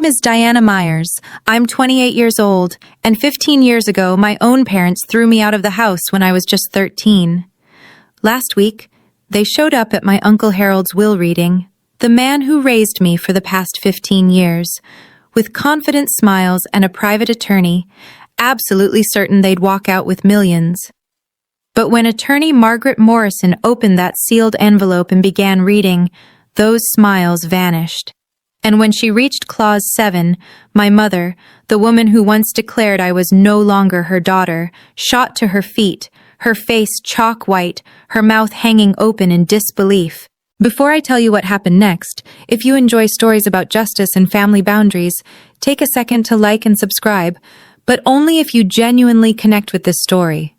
name is Diana Myers. I'm 28 years old, and 15 years ago, my own parents threw me out of the house when I was just 13. Last week, they showed up at my Uncle Harold's will reading, the man who raised me for the past 15 years, with confident smiles and a private attorney, absolutely certain they'd walk out with millions. But when attorney Margaret Morrison opened that sealed envelope and began reading, those smiles vanished. And when she reached Clause 7, my mother, the woman who once declared I was no longer her daughter, shot to her feet, her face chalk white, her mouth hanging open in disbelief. Before I tell you what happened next, if you enjoy stories about justice and family boundaries, take a second to like and subscribe, but only if you genuinely connect with this story.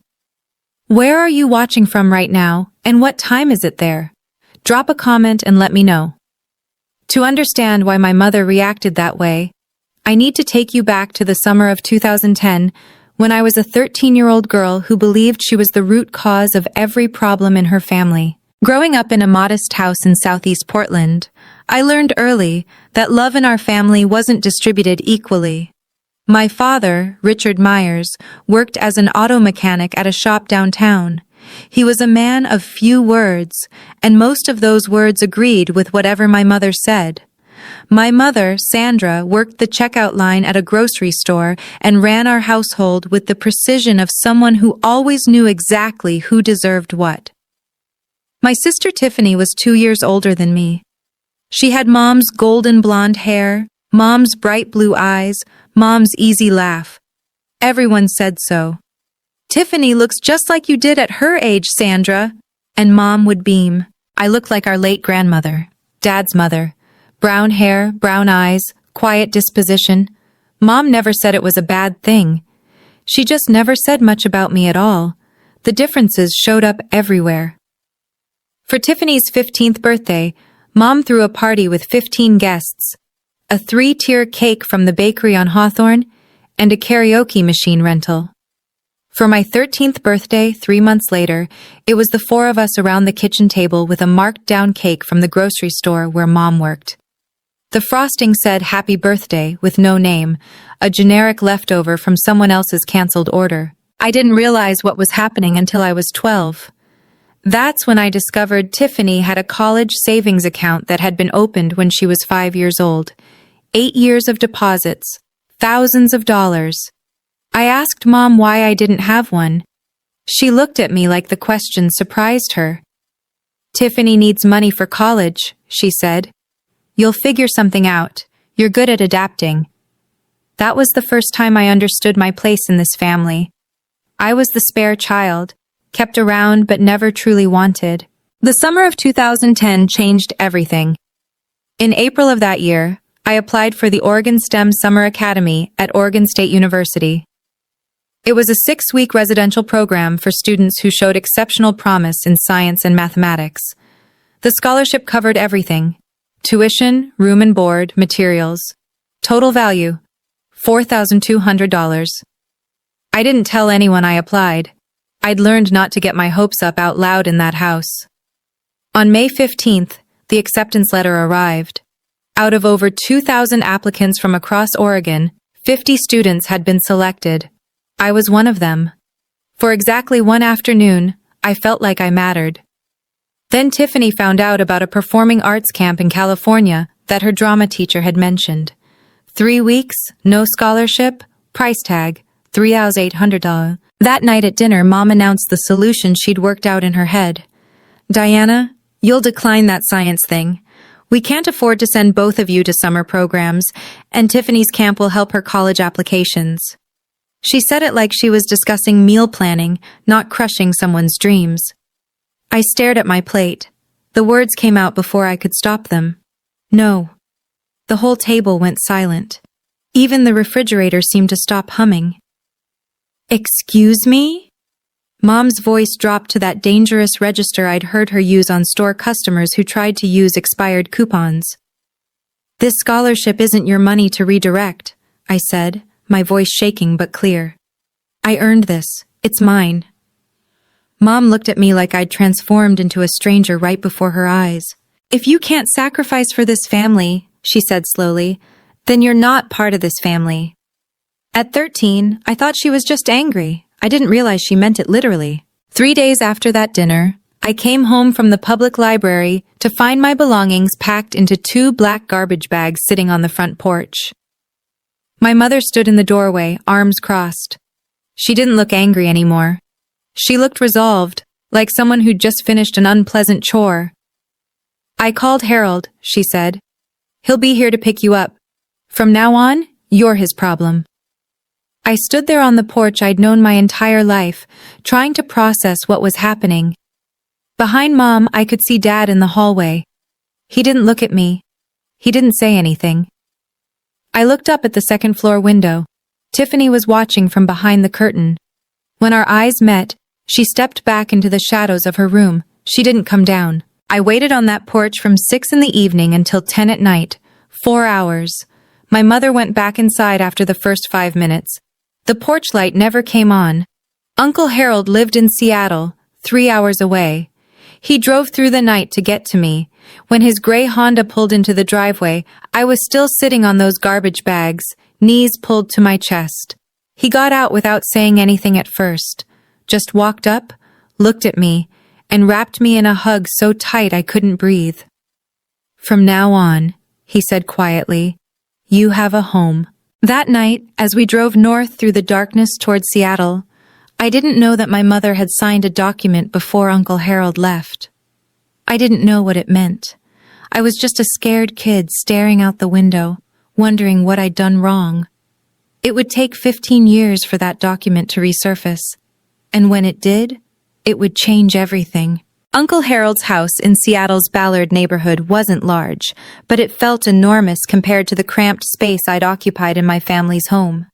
Where are you watching from right now, and what time is it there? Drop a comment and let me know. To understand why my mother reacted that way, I need to take you back to the summer of 2010, when I was a 13-year-old girl who believed she was the root cause of every problem in her family. Growing up in a modest house in southeast Portland, I learned early that love in our family wasn't distributed equally. My father, Richard Myers, worked as an auto mechanic at a shop downtown. He was a man of few words, and most of those words agreed with whatever my mother said. My mother, Sandra, worked the checkout line at a grocery store and ran our household with the precision of someone who always knew exactly who deserved what. My sister Tiffany was 2 years older than me. She had Mom's golden blonde hair, Mom's bright blue eyes, Mom's easy laugh. Everyone said so. "Tiffany looks just like you did at her age, Sandra." And Mom would beam. I looked like our late grandmother, Dad's mother. Brown hair, brown eyes, quiet disposition. Mom never said it was a bad thing. She just never said much about me at all. The differences showed up everywhere. For Tiffany's 15th birthday, Mom threw a party with 15 guests, a 3-tier cake from the bakery on Hawthorne, and a karaoke machine rental. For my 13th birthday, 3 months later, it was the 4 of us around the kitchen table with a marked-down cake from the grocery store where Mom worked. The frosting said "Happy Birthday" with no name, a generic leftover from someone else's canceled order. I didn't realize what was happening until I was 12. That's when I discovered Tiffany had a college savings account that had been opened when she was 5 years old. 8 years of deposits, thousands of dollars. I asked Mom why I didn't have one. She looked at me like the question surprised her. "Tiffany needs money for college," she said. "You'll figure something out. You're good at adapting." That was the first time I understood my place in this family. I was the spare child, kept around but never truly wanted. The summer of 2010 changed everything. In April of that year, I applied for the Oregon STEM Summer Academy at Oregon State University. It was a 6-week residential program for students who showed exceptional promise in science and mathematics. The scholarship covered everything: tuition, room and board, materials. Total value, $4,200. I didn't tell anyone I applied. I'd learned not to get my hopes up out loud in that house. On May 15th, the acceptance letter arrived. Out of over 2,000 applicants from across Oregon, 50 students had been selected. I was one of them. For exactly one afternoon, I felt like I mattered. Then Tiffany found out about a performing arts camp in California that her drama teacher had mentioned. 3 weeks, no scholarship, price tag, $3,800. That night at dinner, Mom announced the solution she'd worked out in her head. "Diana, you'll decline that science thing. We can't afford to send both of you to summer programs, and Tiffany's camp will help her college applications." She said it like she was discussing meal planning, not crushing someone's dreams. I stared at my plate. The words came out before I could stop them. "No." The whole table went silent. Even the refrigerator seemed to stop humming. "Excuse me?" Mom's voice dropped to that dangerous register I'd heard her use on store customers who tried to use expired coupons. "This scholarship isn't your money to redirect," I said, my voice shaking but clear. "I earned this. It's mine." Mom looked at me like I'd transformed into a stranger right before her eyes. "If you can't sacrifice for this family," she said slowly, then you're not part of this family. At 13, I thought she was just angry. I didn't realize she meant it literally. 3 days after that dinner, I came home from the public library to find my belongings packed into 2 black garbage bags sitting on the front porch. My mother stood in the doorway, arms crossed. She didn't look angry anymore. She looked resolved, like someone who'd just finished an unpleasant chore. "I called Harold," she said. "He'll be here to pick you up. From now on, you're his problem." I stood there on the porch I'd known my entire life, trying to process what was happening. Behind Mom, I could see Dad in the hallway. He didn't look at me. He didn't say anything. I looked up at the second-floor window. Tiffany was watching from behind the curtain. When our eyes met, she stepped back into the shadows of her room. She didn't come down. I waited on that porch from 6 in the evening until 10 at night. 4 hours. My mother went back inside after the first 5 minutes. The porch light never came on. Uncle Harold lived in Seattle, 3 hours away. He drove through the night to get to me. When his gray Honda pulled into the driveway, I was still sitting on those garbage bags, knees pulled to my chest. He got out without saying anything at first, just walked up, looked at me, and wrapped me in a hug so tight I couldn't breathe. "From now on," he said quietly, "you have a home." That night, as we drove north through the darkness toward Seattle, I didn't know that my mother had signed a document before Uncle Harold left. I didn't know what it meant. I was just a scared kid staring out the window, wondering what I'd done wrong. It would take 15 years for that document to resurface, and when it did, it would change everything. Uncle Harold's house in Seattle's Ballard neighborhood wasn't large, but it felt enormous compared to the cramped space I'd occupied in my family's home.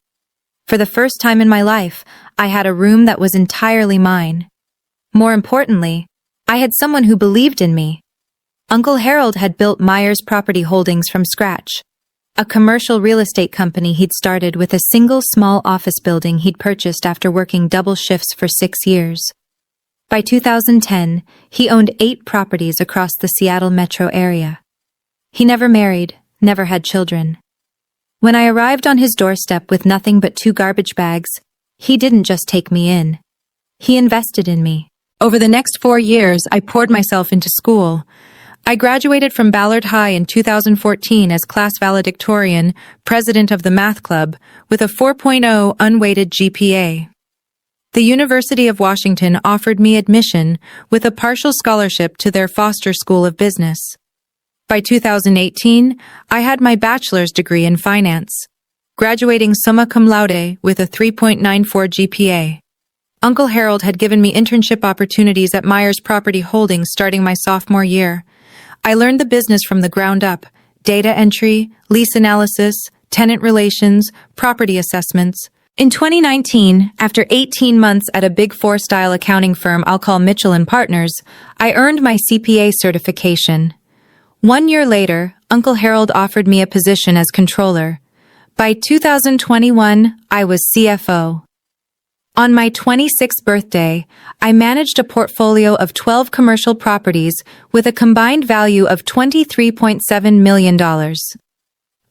For the first time in my life, I had a room that was entirely mine. More importantly, I had someone who believed in me. Uncle Harold had built Myers Property Holdings from scratch, a commercial real estate company he'd started with a single small office building he'd purchased after working double shifts for 6 years. By 2010, he owned 8 properties across the Seattle metro area. He never married, never had children. When I arrived on his doorstep with nothing but 2 garbage bags, he didn't just take me in. He invested in me. Over the next 4 years, I poured myself into school. I graduated from Ballard High in 2014 as class valedictorian, president of the math club, with a 4.0 unweighted GPA. The University of Washington offered me admission with a partial scholarship to their Foster School of Business. By 2018, I had my bachelor's degree in finance, graduating summa cum laude with a 3.94 GPA. Uncle Harold had given me internship opportunities at Myers Property Holdings starting my sophomore year. I learned the business from the ground up: data entry, lease analysis, tenant relations, property assessments. In 2019, after 18 months at a Big Four-style accounting firm I'll call Mitchell & Partners, I earned my CPA certification. 1 year later, Uncle Harold offered me a position as controller. By 2021, I was CFO. On my 26th birthday, I managed a portfolio of 12 commercial properties with a combined value of $23.7 million.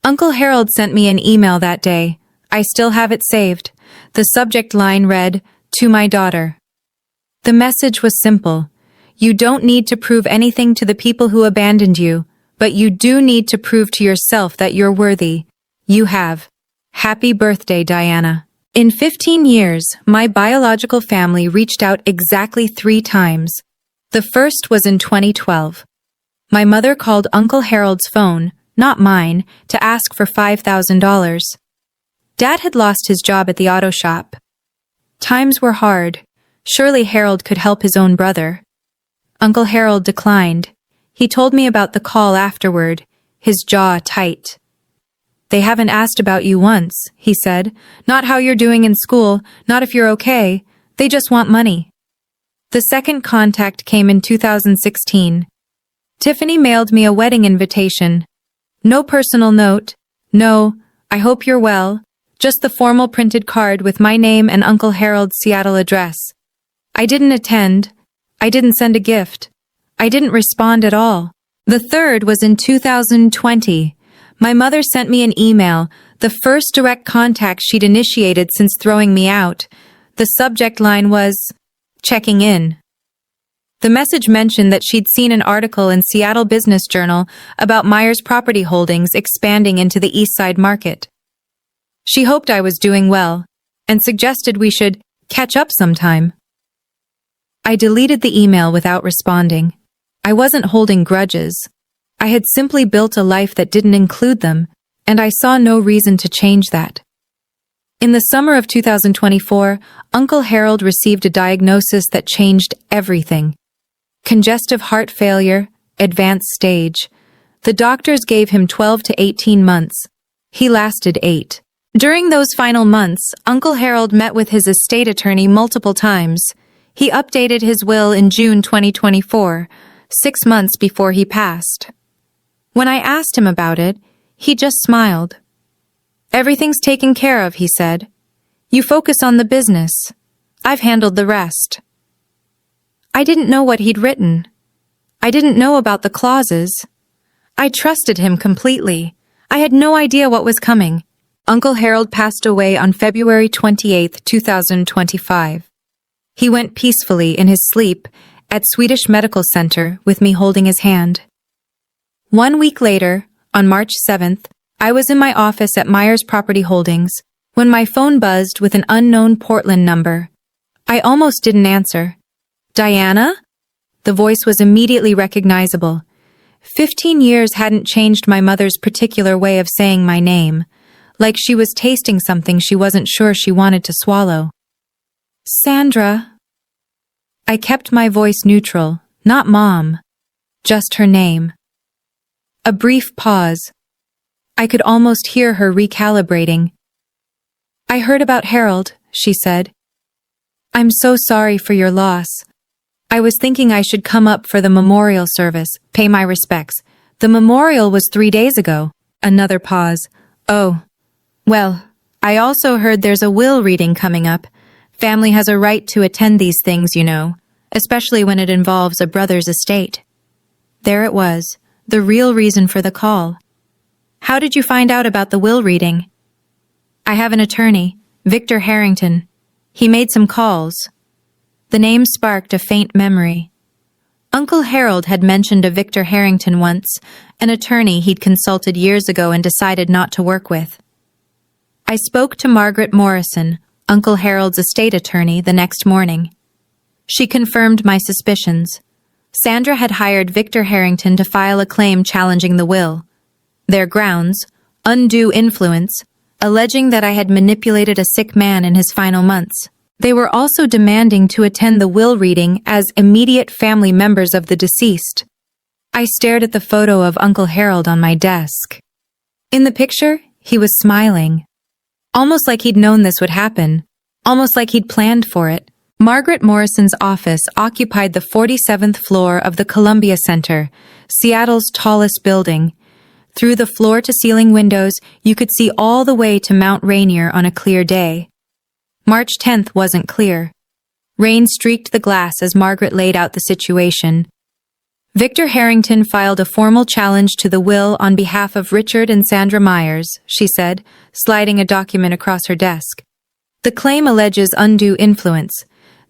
Uncle Harold sent me an email that day. I still have it saved. The subject line read, "To my daughter." The message was simple. You don't need to prove anything to the people who abandoned you, but you do need to prove to yourself that you're worthy. You have. Happy birthday, Diana. In 15 years, my biological family reached out exactly 3 times. The first was in 2012. My mother called Uncle Harold's phone, not mine, to ask for $5,000. Dad had lost his job at the auto shop. Times were hard. Surely Harold could help his own brother. Uncle Harold declined. He told me about the call afterward, his jaw tight. "They haven't asked about you once," he said. "Not how you're doing in school, not if you're okay. They just want money." The second contact came in 2016. Tiffany mailed me a wedding invitation. No personal note. No, "I hope you're well." Just the formal printed card with my name and Uncle Harold's Seattle address. I didn't attend. I didn't send a gift. I didn't respond at all. The third was in 2020. My mother sent me an email, the first direct contact she'd initiated since throwing me out. The subject line was, "Checking in." The message mentioned that she'd seen an article in Seattle Business Journal about Myers Property Holdings expanding into the East Side market. She hoped I was doing well, and suggested we should catch up sometime. I deleted the email without responding. I wasn't holding grudges. I had simply built a life that didn't include them, and I saw no reason to change that. In the summer of 2024, Uncle Harold received a diagnosis that changed everything. Congestive heart failure, advanced stage. The doctors gave him 12 to 18 months. He lasted 8. During those final months, Uncle Harold met with his estate attorney multiple times. He updated his will in June 2024, 6 months before he passed. When I asked him about it, he just smiled. "Everything's taken care of," he said. "You focus on the business. I've handled the rest." I didn't know what he'd written. I didn't know about the clauses. I trusted him completely. I had no idea what was coming. Uncle Harold passed away on February 28, 2025. He went peacefully in his sleep at Swedish Medical Center with me holding his hand. 1 week later, on March 7th, I was in my office at Myers Property Holdings when my phone buzzed with an unknown Portland number. I almost didn't answer. "Diana?" The voice was immediately recognizable. 15 years hadn't changed my mother's particular way of saying my name, like she was tasting something she wasn't sure she wanted to swallow. "Sandra." I kept my voice neutral, not Mom, just her name. A brief pause. I could almost hear her recalibrating. "I heard about Harold," she said. "I'm so sorry for your loss. I was thinking I should come up for the memorial service, pay my respects. The memorial was 3 days ago." Another pause. "Oh, well, I also heard there's a will reading coming up. Family has a right to attend these things, you know, especially when it involves a brother's estate." There it was, the real reason for the call. "How did you find out about the will reading?" "I have an attorney, Victor Harrington. He made some calls." The name sparked a faint memory. Uncle Harold had mentioned a Victor Harrington once, an attorney he'd consulted years ago and decided not to work with. I spoke to Margaret Morrison, Uncle Harold's estate attorney, the next morning. She confirmed my suspicions. Sandra had hired Victor Harrington to file a claim challenging the will. Their grounds, undue influence, alleging that I had manipulated a sick man in his final months. They were also demanding to attend the will reading as immediate family members of the deceased. I stared at the photo of Uncle Harold on my desk. In the picture, he was smiling. Almost like he'd known this would happen. Almost like he'd planned for it. Margaret Morrison's office occupied the 47th floor of the Columbia Center, Seattle's tallest building. Through the floor-to-ceiling windows, you could see all the way to Mount Rainier on a clear day. March 10th wasn't clear. Rain streaked the glass as Margaret laid out the situation. Victor Harrington filed a formal challenge to the will on behalf of Richard and Sandra Myers, she said, sliding a document across her desk. The claim alleges undue influence.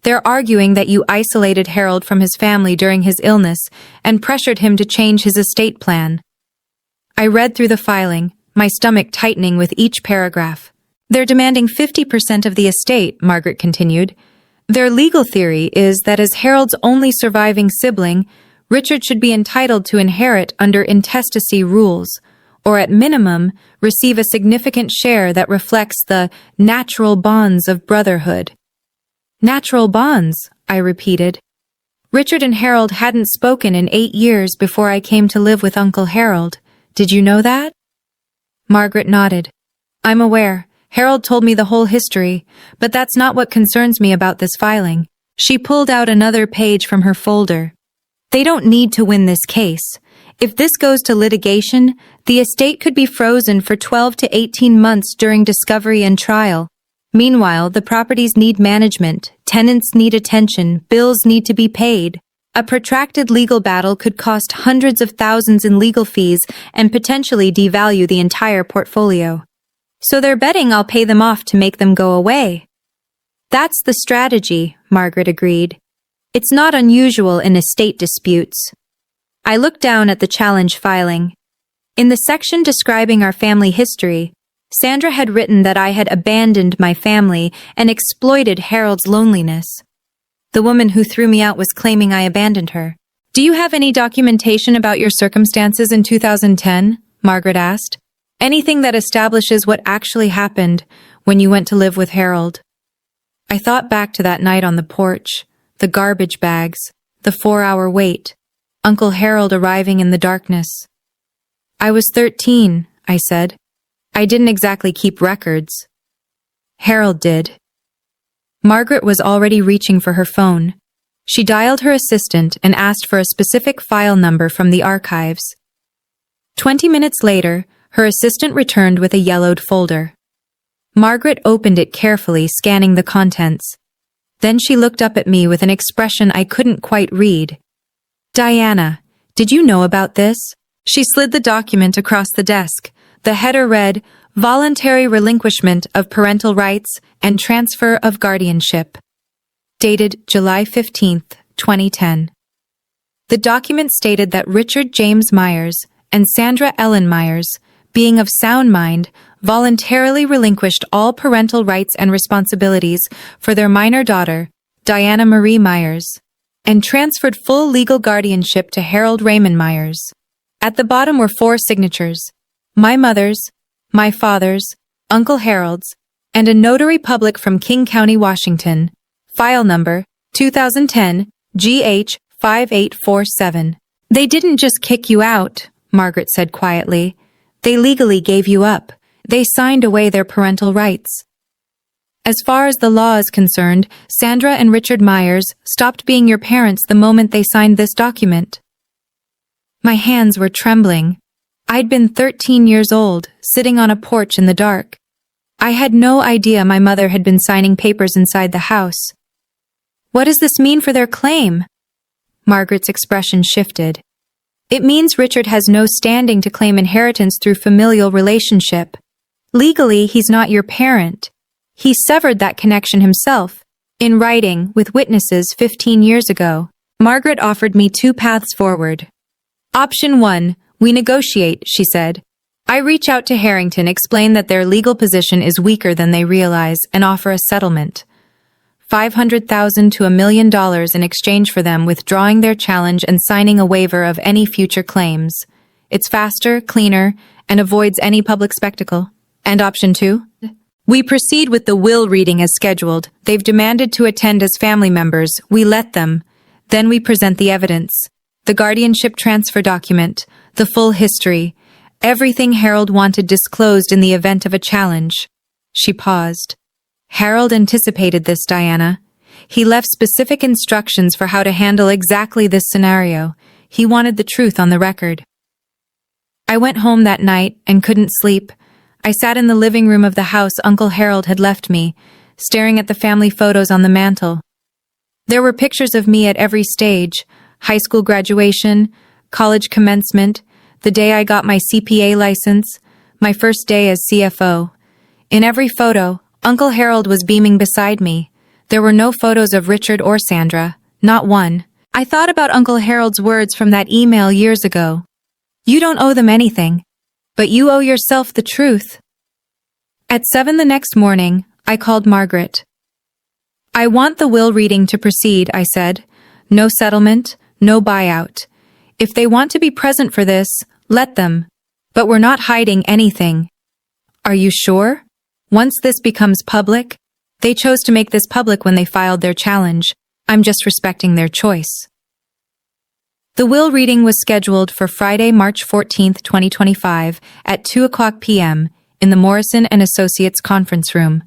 They're arguing that you isolated Harold from his family during his illness and pressured him to change his estate plan. I read through the filing, my stomach tightening with each paragraph. "They're demanding 50% of the estate," Margaret continued. "Their legal theory is that as Harold's only surviving sibling, Richard should be entitled to inherit under intestacy rules, or at minimum, receive a significant share that reflects the natural bonds of brotherhood." "Natural bonds," I repeated. "Richard and Harold hadn't spoken in 8 years before I came to live with Uncle Harold. Did you know that?" Margaret nodded. "I'm aware. Harold told me the whole history, but that's not what concerns me about this filing." She pulled out another page from her folder. "They don't need to win this case. If this goes to litigation, the estate could be frozen for 12 to 18 months during discovery and trial. Meanwhile, the properties need management, tenants need attention, bills need to be paid. A protracted legal battle could cost hundreds of thousands in legal fees and potentially devalue the entire portfolio. So they're betting I'll pay them off to make them go away. That's the strategy, Margaret agreed. It's not unusual in estate disputes. I looked down at the challenge filing. In the section describing our family history, Sandra had written that I had abandoned my family and exploited Harold's loneliness. The woman who threw me out was claiming I abandoned her. Do you have any documentation about your circumstances in 2010? Margaret asked. Anything that establishes what actually happened when you went to live with Harold? I thought back to that night on the porch, the garbage bags, the 4-hour wait, Uncle Harold arriving in the darkness. I was 13, I said. I didn't exactly keep records. Harold did. Margaret was already reaching for her phone. She dialed her assistant and asked for a specific file number from the archives. 20 minutes later, her assistant returned with a yellowed folder. Margaret opened it carefully, scanning the contents. Then she looked up at me with an expression I couldn't quite read. Diana, did you know about this? She slid the document across the desk. The header read, Voluntary Relinquishment of Parental Rights and Transfer of Guardianship. Dated July 15, 2010. The document stated that Richard James Myers and Sandra Ellen Myers, being of sound mind, voluntarily relinquished all parental rights and responsibilities for their minor daughter, Diana Marie Myers, and transferred full legal guardianship to Harold Raymond Myers. At the bottom were 4 signatures: my mother's, my father's, Uncle Harold's, and a notary public from King County, Washington. File number 2010 GH 5847. They didn't just kick you out, Margaret said quietly. They legally gave you up. They signed away their parental rights. As far as the law is concerned, Sandra and Richard Myers stopped being your parents the moment they signed this document. My hands were trembling. I'd been 13 years old, sitting on a porch in the dark. I had no idea my mother had been signing papers inside the house. What does this mean for their claim? Margaret's expression shifted. It means Richard has no standing to claim inheritance through familial relationship. Legally, he's not your parent. He severed that connection himself, in writing, with witnesses 15 years ago. Margaret offered me 2 paths forward. Option 1, we negotiate, she said. I reach out to Harrington, explain that their legal position is weaker than they realize, and offer a settlement. $500,000 to $1 million in exchange for them withdrawing their challenge and signing a waiver of any future claims. It's faster, cleaner, and avoids any public spectacle. And option 2? We proceed with the will reading as scheduled. They've demanded to attend as family members. We let them. Then we present the evidence. The guardianship transfer document, the full history, everything Harold wanted disclosed in the event of a challenge. She paused. Harold anticipated this, Diana. He left specific instructions for how to handle exactly this scenario. He wanted the truth on the record. I went home that night and couldn't sleep. I sat in the living room of the house Uncle Harold had left me, staring at the family photos on the mantel. There were pictures of me at every stage: high school graduation, college commencement, the day I got my CPA license, my first day as CFO. In every photo, Uncle Harold was beaming beside me. There were no photos of Richard or Sandra, not one. I thought about Uncle Harold's words from that email years ago. You don't owe them anything, but you owe yourself the truth. At 7 the next morning, I called Margaret. I want the will reading to proceed, I said. No settlement, no buyout. If they want to be present for this, let them. But we're not hiding anything. Are you sure? Once this becomes public, they chose to make this public when they filed their challenge. I'm just respecting their choice. The will reading was scheduled for Friday, March 14, 2025, at 2:00 p.m. in the Morrison & Associates conference room.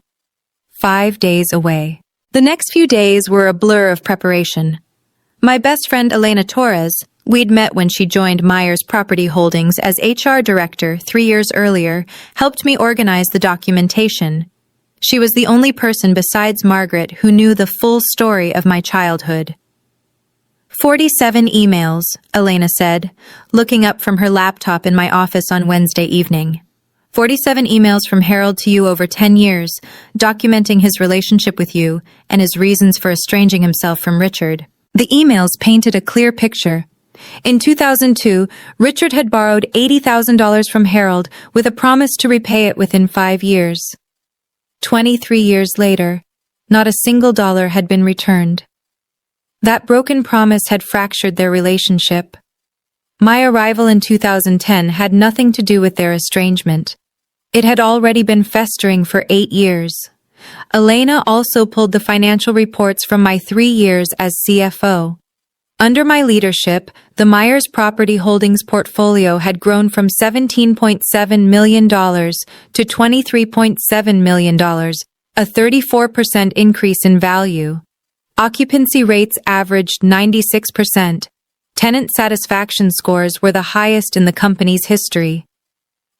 5 days away. The next few days were a blur of preparation. My best friend Elena Torres, we'd met when she joined Myers Property Holdings as HR director 3 years earlier, helped me organize the documentation. She was the only person besides Margaret who knew the full story of my childhood. 47 emails, Elena said, looking up from her laptop in my office on Wednesday evening. 47 emails from Harold to you over 10 years, documenting his relationship with you and his reasons for estranging himself from Richard. The emails painted a clear picture. In 2002, Richard had borrowed $80,000 from Harold with a promise to repay it within 5 years. 23 years later, not a single dollar had been returned. That broken promise had fractured their relationship. My arrival in 2010 had nothing to do with their estrangement. It had already been festering for 8 years. Elena also pulled the financial reports from my 3 years as CFO. Under my leadership, the Myers Property Holdings portfolio had grown from $17.7 million to $23.7 million, a 34% increase in value. Occupancy rates averaged 96%. Tenant satisfaction scores were the highest in the company's history.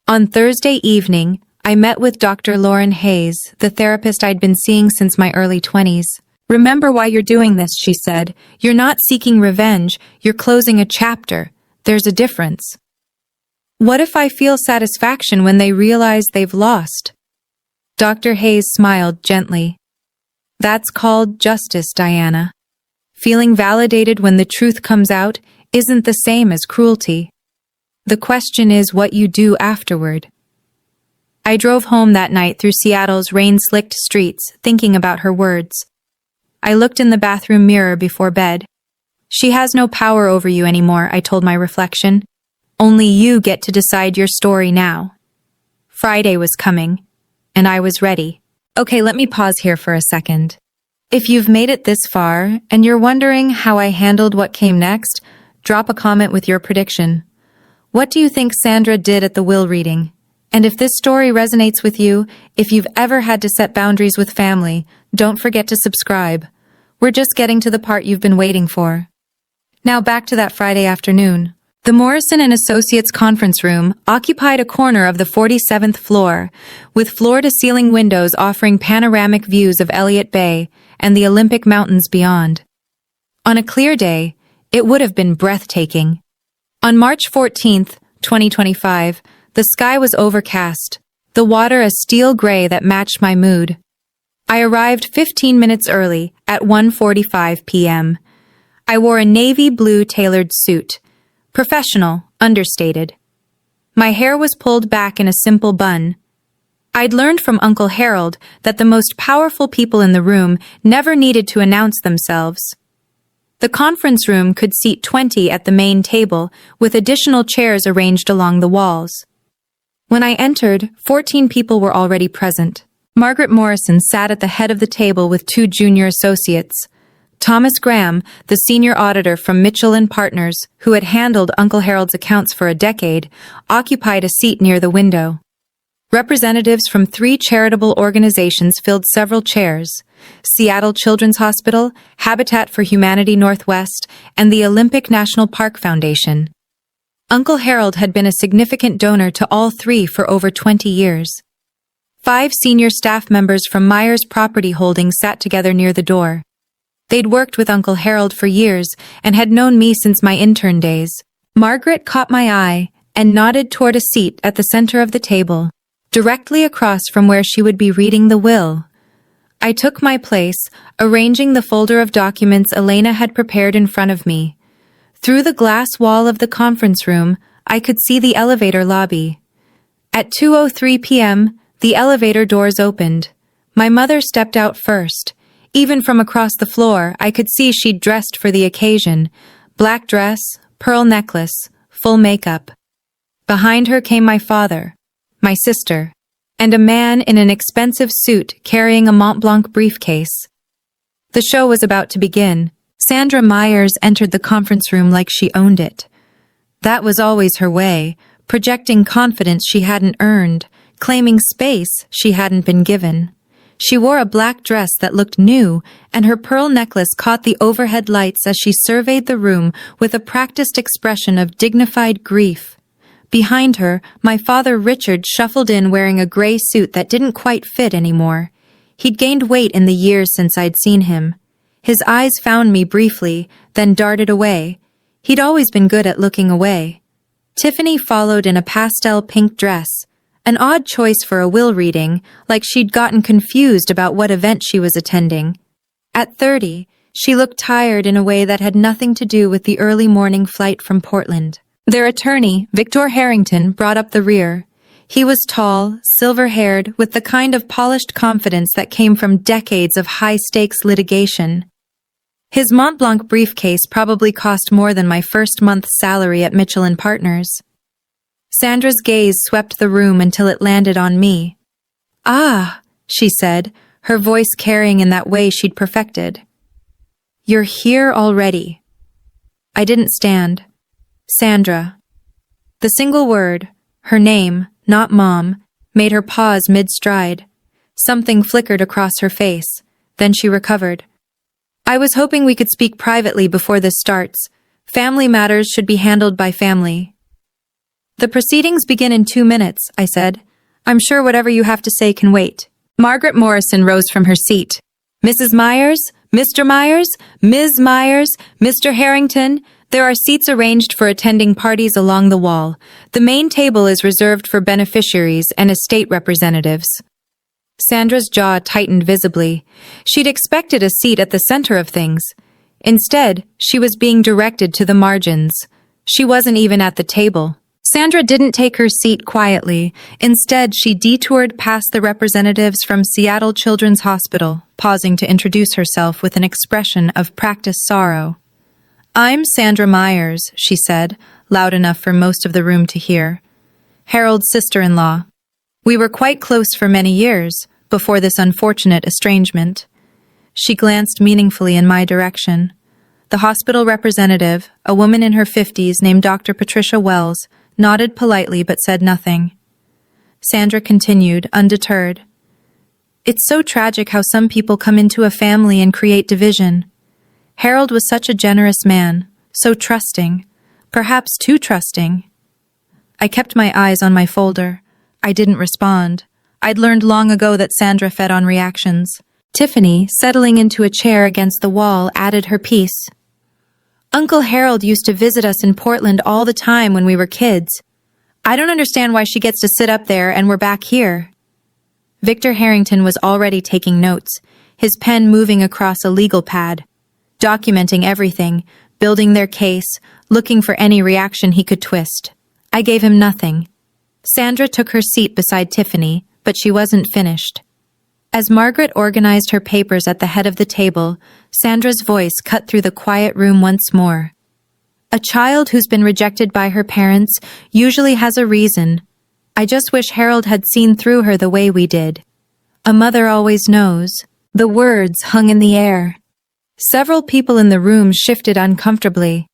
On Thursday evening, I met with Dr. Lauren Hayes, the therapist I'd been seeing since my early 20s. "Remember why you're doing this," she said. "You're not seeking revenge, you're closing a chapter. There's a difference." What if I feel satisfaction when they realize they've lost? Dr. Hayes smiled gently. That's called justice, Diana. Feeling validated when the truth comes out isn't the same as cruelty. The question is what you do afterward. I drove home that night through Seattle's rain-slicked streets, thinking about her words. I looked in the bathroom mirror before bed. She has no power over you anymore, I told my reflection. Only you get to decide your story now. Friday was coming, and I was ready. Okay, let me pause here for a second. If you've made it this far, and you're wondering how I handled what came next, drop a comment with your prediction. What do you think Sandra did at the will reading? And if this story resonates with you, if you've ever had to set boundaries with family, don't forget to subscribe. We're just getting to the part you've been waiting for. Now back to that Friday afternoon. The Morrison & Associates conference room occupied a corner of the 47th floor, with floor-to-ceiling windows offering panoramic views of Elliott Bay and the Olympic Mountains beyond. On a clear day, it would have been breathtaking. On March 14th, 2025, the sky was overcast, the water a steel gray that matched my mood. I arrived 15 minutes early at 1:45 p.m. I wore a navy blue tailored suit. Professional, understated. My hair was pulled back in a simple bun. I'd learned from Uncle Harold that the most powerful people in the room never needed to announce themselves. The conference room could seat 20 at the main table, with additional chairs arranged along the walls. When I entered, 14 people were already present. Margaret Morrison sat at the head of the table with 2 junior associates. Thomas Graham, the senior auditor from Mitchell & Partners, who had handled Uncle Harold's accounts for a decade, occupied a seat near the window. Representatives from 3 charitable organizations filled several chairs: Seattle Children's Hospital, Habitat for Humanity Northwest, and the Olympic National Park Foundation. Uncle Harold had been a significant donor to all 3 for over 20 years. 5 senior staff members from Myers Property Holdings sat together near the door. They'd worked with Uncle Harold for years and had known me since my intern days. Margaret caught my eye and nodded toward a seat at the center of the table, directly across from where she would be reading the will. I took my place, arranging the folder of documents Elena had prepared in front of me. Through the glass wall of the conference room, I could see the elevator lobby. At 2:03 p.m., the elevator doors opened. My mother stepped out first. Even from across the floor, I could see she'd dressed for the occasion. Black dress, pearl necklace, full makeup. Behind her came my father, my sister, and a man in an expensive suit carrying a Mont Blanc briefcase. The show was about to begin. Sandra Myers entered the conference room like she owned it. That was always her way, projecting confidence she hadn't earned, claiming space she hadn't been given. She wore a black dress that looked new, and her pearl necklace caught the overhead lights as she surveyed the room with a practiced expression of dignified grief. Behind her, my father Richard shuffled in wearing a gray suit that didn't quite fit anymore. He'd gained weight in the years since I'd seen him. His eyes found me briefly, then darted away. He'd always been good at looking away. Tiffany followed in a pastel pink dress, an odd choice for a will reading, like she'd gotten confused about what event she was attending. At 30, she looked tired in a way that had nothing to do with the early morning flight from Portland. Their attorney, Victor Harrington, brought up the rear. He was tall, silver-haired, with the kind of polished confidence that came from decades of high-stakes litigation. His Mont Blanc briefcase probably cost more than my first month's salary at Mitchell & Partners. Sandra's gaze swept the room until it landed on me. "Ah," she said, her voice carrying in that way she'd perfected. "You're here already." I didn't stand. Sandra. The single word, her name, not Mom, made her pause mid-stride. Something flickered across her face. Then she recovered. "I was hoping we could speak privately before this starts. Family matters should be handled by family." "The proceedings begin in 2 minutes," I said. "I'm sure whatever you have to say can wait." Margaret Morrison rose from her seat. "Mrs. Myers, Mr. Myers, Ms. Myers, Mr. Harrington, there are seats arranged for attending parties along the wall. The main table is reserved for beneficiaries and estate representatives." Sandra's jaw tightened visibly. She'd expected a seat at the center of things. Instead, she was being directed to the margins. She wasn't even at the table. Sandra didn't take her seat quietly. Instead, she detoured past the representatives from Seattle Children's Hospital, pausing to introduce herself with an expression of practiced sorrow. "I'm Sandra Myers," she said, loud enough for most of the room to hear. "Harold's sister-in-law. We were quite close for many years, before this unfortunate estrangement." She glanced meaningfully in my direction. The hospital representative, a woman in her 50s named Dr. Patricia Wells, nodded politely but said nothing. Sandra continued, undeterred. "It's so tragic how some people come into a family and create division. Harold was such a generous man, so trusting, perhaps too trusting." I kept my eyes on my folder. I didn't respond. I'd learned long ago that Sandra fed on reactions. Tiffany, settling into a chair against the wall, added her piece. "Uncle Harold used to visit us in Portland all the time when we were kids. I don't understand why she gets to sit up there and we're back here." Victor Harrington was already taking notes, his pen moving across a legal pad, documenting everything, building their case, looking for any reaction he could twist. I gave him nothing. Sandra took her seat beside Tiffany, but she wasn't finished. As Margaret organized her papers at the head of the table, Sandra's voice cut through the quiet room once more. "A child who's been rejected by her parents usually has a reason. I just wish Harold had seen through her the way we did. A mother always knows." The words hung in the air. Several people in the room shifted uncomfortably.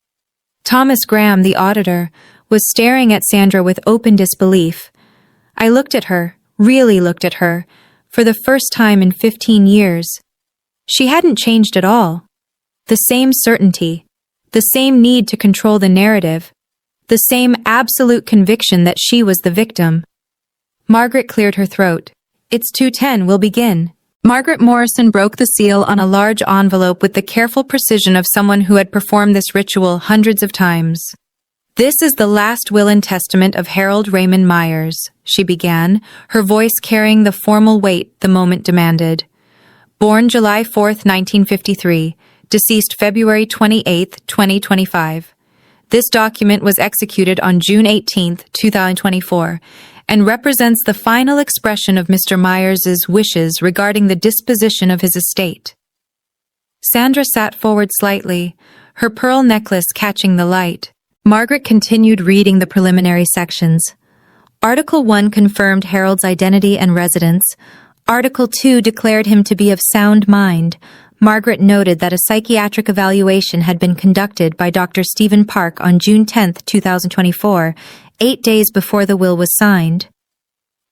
Thomas Graham, the auditor, was staring at Sandra with open disbelief. I looked at her, really looked at her, for the first time in 15 years. She hadn't changed at all. The same certainty, the same need to control the narrative, the same absolute conviction that she was the victim. Margaret cleared her throat. "It's 2:10, we'll begin." Margaret Morrison broke the seal on a large envelope with the careful precision of someone who had performed this ritual hundreds of times. "This is the last will and testament of Harold Raymond Myers," she began, her voice carrying the formal weight the moment demanded. "Born July 4th, 1953, deceased February 28th, 2025. This document was executed on June 18th, 2024, and represents the final expression of Mr. Myers's wishes regarding the disposition of his estate." Sandra sat forward slightly, her pearl necklace catching the light. Margaret continued reading the preliminary sections. Article 1 confirmed Harold's identity and residence. Article 2 declared him to be of sound mind. Margaret noted that a psychiatric evaluation had been conducted by Dr. Stephen Park on June 10, 2024, 8 days before the will was signed.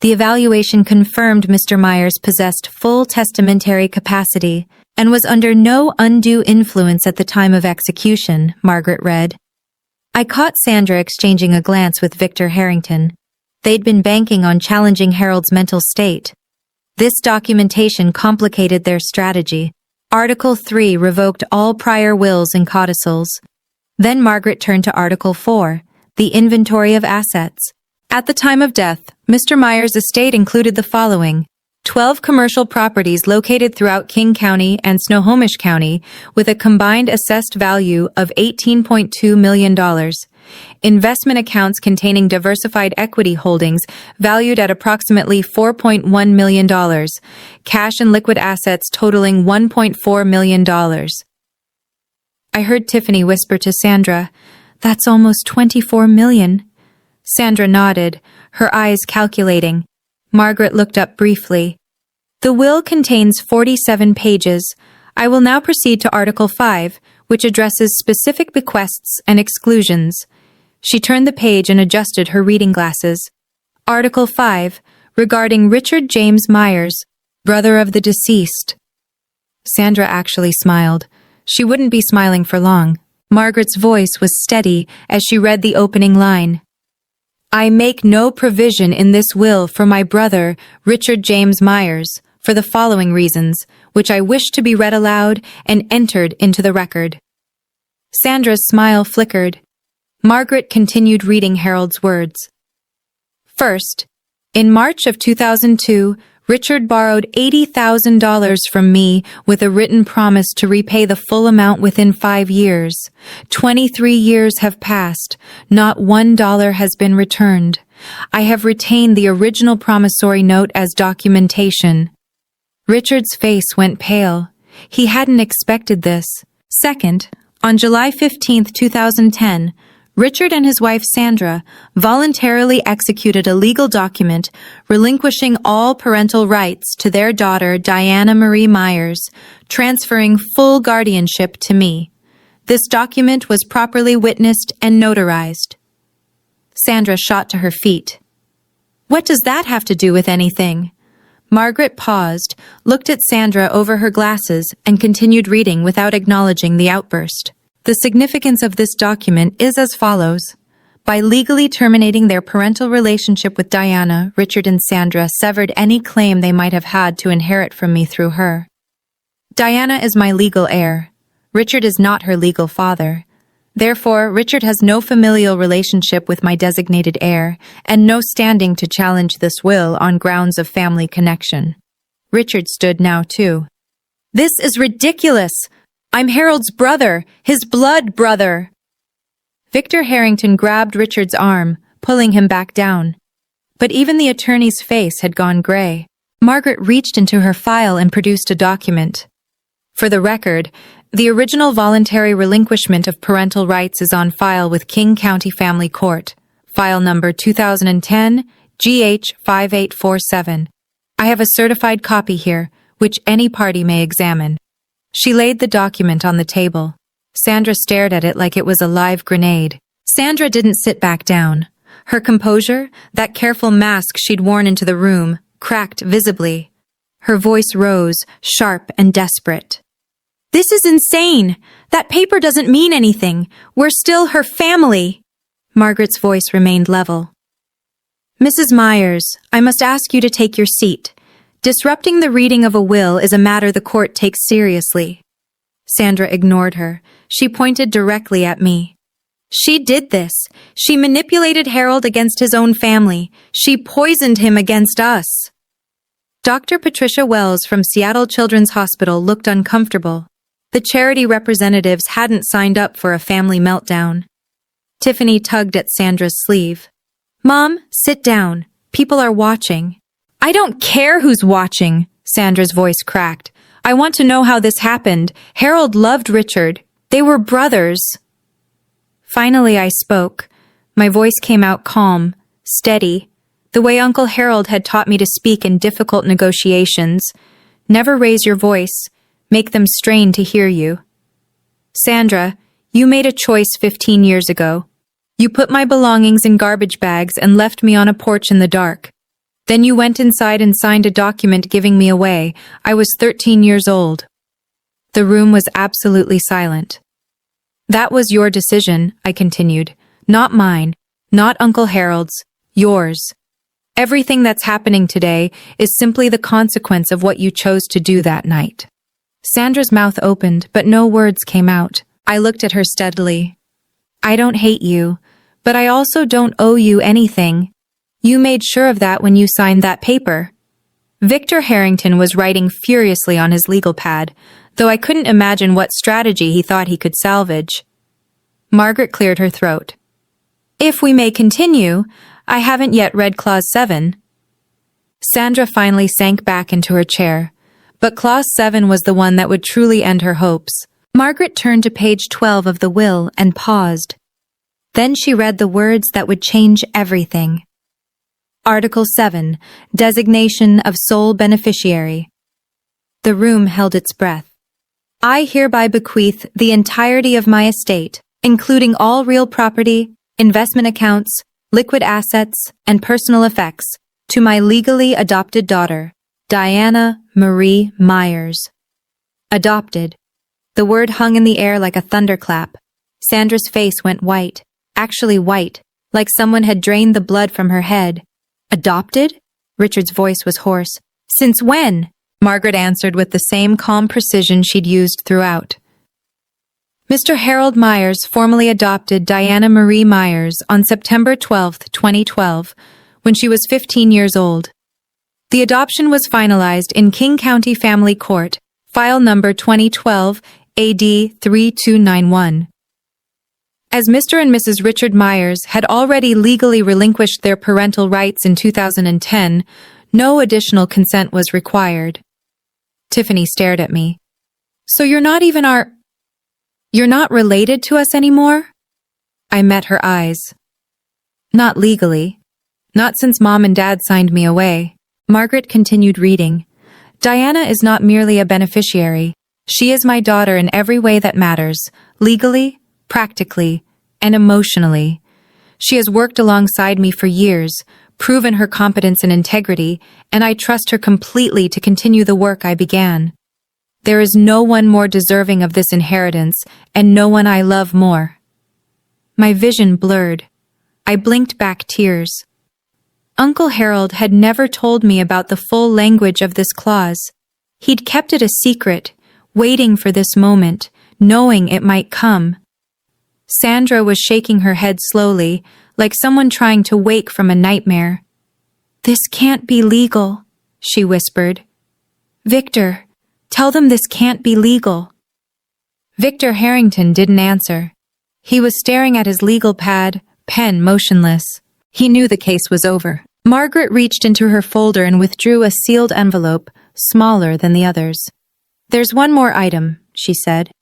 The evaluation confirmed Mr. Myers possessed full testamentary capacity and was under no undue influence at the time of execution, Margaret read. I caught Sandra exchanging a glance with Victor Harrington. They'd been banking on challenging Harold's mental state. This documentation complicated their strategy. Article 3 revoked all prior wills and codicils. Then Margaret turned to Article 4, the inventory of assets. At the time of death, Mr. Myers' estate included the following: 12 commercial properties located throughout King County and Snohomish County with a combined assessed value of $18.2 million. Investment accounts containing diversified equity holdings valued at approximately $4.1 million. Cash and liquid assets totaling $1.4 million. I heard Tiffany whisper to Sandra, "That's almost $24 million." Sandra nodded, her eyes calculating. Margaret looked up briefly. The will contains 47 pages. I will now proceed to Article 5, which addresses specific bequests and exclusions. She turned the page and adjusted her reading glasses. Article 5, regarding Richard James Myers, brother of the deceased. Sandra actually smiled. She wouldn't be smiling for long. Margaret's voice was steady as she read the opening line. I make no provision in this will for my brother, Richard James Myers, for the following reasons, which I wish to be read aloud and entered into the record. Sandra's smile flickered. Margaret continued reading Harold's words. First, in March of 2002, Richard borrowed $80,000 from me with a written promise to repay the full amount within 5 years. 23 years have passed. Not $1 has been returned. I have retained the original promissory note as documentation. Richard's face went pale. He hadn't expected this. Second, on July 15, 2010, Richard and his wife Sandra voluntarily executed a legal document relinquishing all parental rights to their daughter Diana Marie Myers, transferring full guardianship to me. This document was properly witnessed and notarized. Sandra shot to her feet. What does that have to do with anything? Margaret paused, looked at Sandra over her glasses, and continued reading without acknowledging the outburst. The significance of this document is as follows. By legally terminating their parental relationship with Diana, Richard and Sandra severed any claim they might have had to inherit from me through her. Diana is my legal heir. Richard is not her legal father. Therefore, Richard has no familial relationship with my designated heir and no standing to challenge this will on grounds of family connection. Richard stood now too. This is ridiculous! I'm Harold's brother, his blood brother. Victor Harrington grabbed Richard's arm, pulling him back down. But even the attorney's face had gone gray. Margaret reached into her file and produced a document. For the record, the original voluntary relinquishment of parental rights is on file with King County Family Court, file number 2010 GH 5847. I have a certified copy here, which any party may examine. She laid the document on the table. Sandra stared at it like it was a live grenade. Sandra didn't sit back down. Her composure, that careful mask she'd worn into the room, cracked visibly. Her voice rose, sharp and desperate. This is insane! That paper doesn't mean anything. We're still her family. Margaret's voice remained level. Mrs. Myers, I must ask you to take your seat. Disrupting the reading of a will is a matter the court takes seriously. Sandra ignored her. She pointed directly at me. She did this. She manipulated Harold against his own family. She poisoned him against us. Dr. Patricia Wells from Seattle Children's Hospital looked uncomfortable. The charity representatives hadn't signed up for a family meltdown. Tiffany tugged at Sandra's sleeve. Mom, sit down. People are watching. I don't care who's watching, Sandra's voice cracked. I want to know how this happened. Harold loved Richard. They were brothers. Finally, I spoke. My voice came out calm, steady, the way Uncle Harold had taught me to speak in difficult negotiations. Never raise your voice. Make them strain to hear you. Sandra, you made a choice 15 years ago. You put my belongings in garbage bags and left me on a porch in the dark. Then you went inside and signed a document giving me away. I was 13 years old. The room was absolutely silent. That was your decision, I continued. Not mine, not Uncle Harold's, yours. Everything that's happening today is simply the consequence of what you chose to do that night. Sandra's mouth opened, but no words came out. I looked at her steadily. I don't hate you, but I also don't owe you anything. You made sure of that when you signed that paper. Victor Harrington was writing furiously on his legal pad, though I couldn't imagine what strategy he thought he could salvage. Margaret cleared her throat. If we may continue, I haven't yet read Clause 7. Sandra finally sank back into her chair, but Clause 7 was the one that would truly end her hopes. Margaret turned to page 12 of the will and paused. Then she read the words that would change everything. Article 7, Designation of Sole Beneficiary. The room held its breath. I hereby bequeath the entirety of my estate, including all real property, investment accounts, liquid assets, and personal effects, to my legally adopted daughter, Diana Marie Myers. Adopted. The word hung in the air like a thunderclap. Sandra's face went white, actually white, like someone had drained the blood from her head. Adopted? Richard's voice was hoarse. Since when? Margaret answered with the same calm precision she'd used throughout. Mr. Harold Myers formally adopted Diana Marie Myers on September 12, 2012, when she was 15 years old. The adoption was finalized in King County Family Court, file number 2012 AD 3291. As Mr. and Mrs. Richard Myers had already legally relinquished their parental rights in 2010, no additional consent was required. Tiffany stared at me. So you're not related to us anymore? I met her eyes. Not legally. Not since Mom and Dad signed me away. Margaret continued reading. Diana is not merely a beneficiary. She is my daughter in every way that matters, legally, practically, and emotionally. She has worked alongside me for years, proven her competence and integrity, and I trust her completely to continue the work I began. There is no one more deserving of this inheritance, and no one I love more. My vision blurred. I blinked back tears. Uncle Harold had never told me about the full language of this clause. He'd kept it a secret, waiting for this moment, knowing it might come. Sandra was shaking her head slowly, like someone trying to wake from a nightmare. This can't be legal, she whispered. Victor, tell them this can't be legal. Victor Harrington didn't answer. He was staring at his legal pad, pen motionless. He knew the case was over. Margaret reached into her folder and withdrew a sealed envelope, smaller than the others. There's one more item, she said.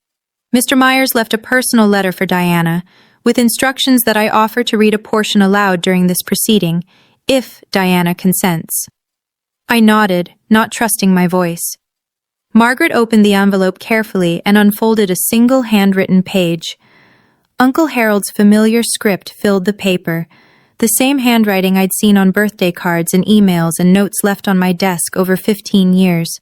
Mr. Myers left a personal letter for Diana, with instructions that I offer to read a portion aloud during this proceeding, if Diana consents. I nodded, not trusting my voice. Margaret opened the envelope carefully and unfolded a single handwritten page. Uncle Harold's familiar script filled the paper, the same handwriting I'd seen on birthday cards and emails and notes left on my desk over 15 years.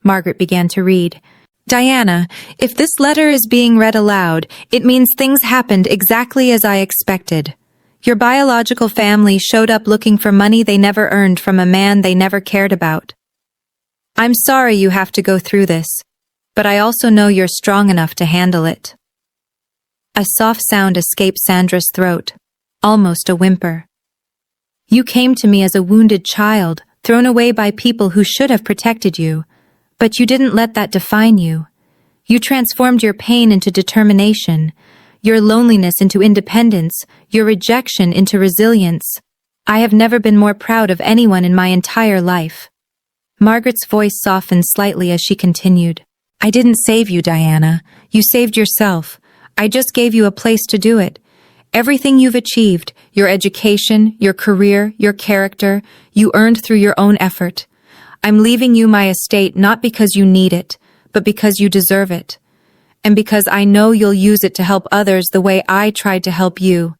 Margaret began to read. Diana, if this letter is being read aloud, it means things happened exactly as I expected. Your biological family showed up looking for money they never earned from a man they never cared about. I'm sorry you have to go through this, but I also know you're strong enough to handle it. A soft sound escaped Sandra's throat, almost a whimper. You came to me as a wounded child, thrown away by people who should have protected you, but you didn't let that define you. You transformed your pain into determination, your loneliness into independence, your rejection into resilience. I have never been more proud of anyone in my entire life. Margaret's voice softened slightly as she continued. I didn't save you, Diana. You saved yourself. I just gave you a place to do it. Everything you've achieved, your education, your career, your character, you earned through your own effort. I'm leaving you my estate not because you need it, but because you deserve it. And because I know you'll use it to help others the way I tried to help you.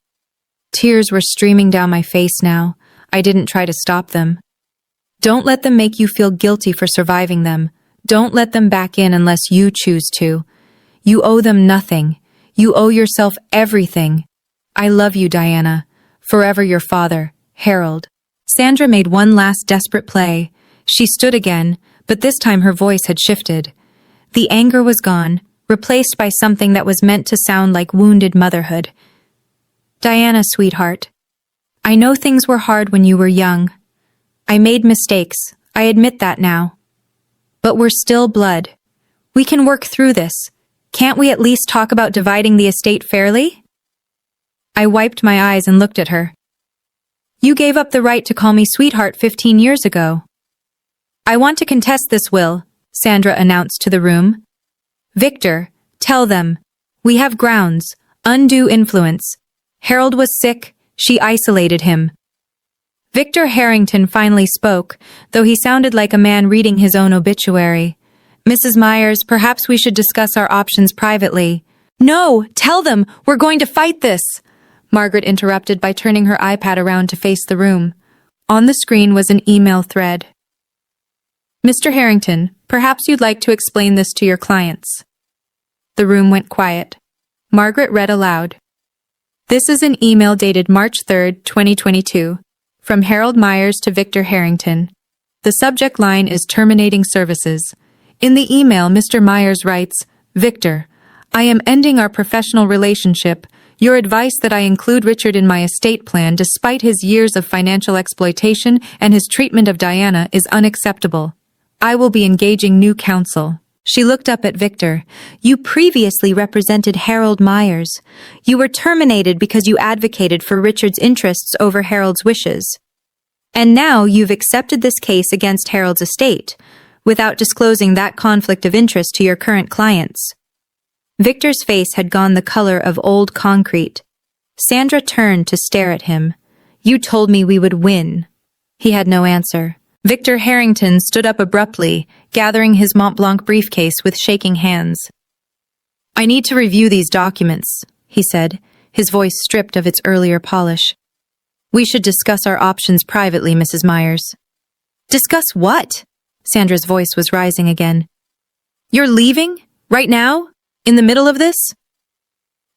Tears were streaming down my face now. I didn't try to stop them. Don't let them make you feel guilty for surviving them. Don't let them back in unless you choose to. You owe them nothing. You owe yourself everything. I love you, Diana. Forever your father, Harold. Sandra made one last desperate play. She stood again, but this time her voice had shifted. The anger was gone, replaced by something that was meant to sound like wounded motherhood. Diana, sweetheart, I know things were hard when you were young. I made mistakes. I admit that now. But we're still blood. We can work through this. Can't we at least talk about dividing the estate fairly? I wiped my eyes and looked at her. You gave up the right to call me sweetheart 15 years ago. I want to contest this will, Sandra announced to the room. Victor, tell them. We have grounds. Undue influence. Harold was sick. She isolated him. Victor Harrington finally spoke, though he sounded like a man reading his own obituary. Mrs. Myers, perhaps we should discuss our options privately. No, tell them, we're going to fight this, Margaret interrupted by turning her iPad around to face the room. On the screen was an email thread. Mr. Harrington, perhaps you'd like to explain this to your clients. The room went quiet. Margaret read aloud. This is an email dated March 3, 2022, from Harold Myers to Victor Harrington. The subject line is terminating services. In the email, Mr. Myers writes, Victor, I am ending our professional relationship. Your advice that I include Richard in my estate plan despite his years of financial exploitation and his treatment of Diana is unacceptable. I will be engaging new counsel. She looked up at Victor. You previously represented Harold Myers. You were terminated because you advocated for Richard's interests over Harold's wishes. And now you've accepted this case against Harold's estate, without disclosing that conflict of interest to your current clients. Victor's face had gone the color of old concrete. Sandra turned to stare at him. You told me we would win. He had no answer. Victor Harrington stood up abruptly, gathering his Mont Blanc briefcase with shaking hands. I need to review these documents, he said, his voice stripped of its earlier polish. We should discuss our options privately, Mrs. Myers. Discuss what? Sandra's voice was rising again. You're leaving? Right now? In the middle of this?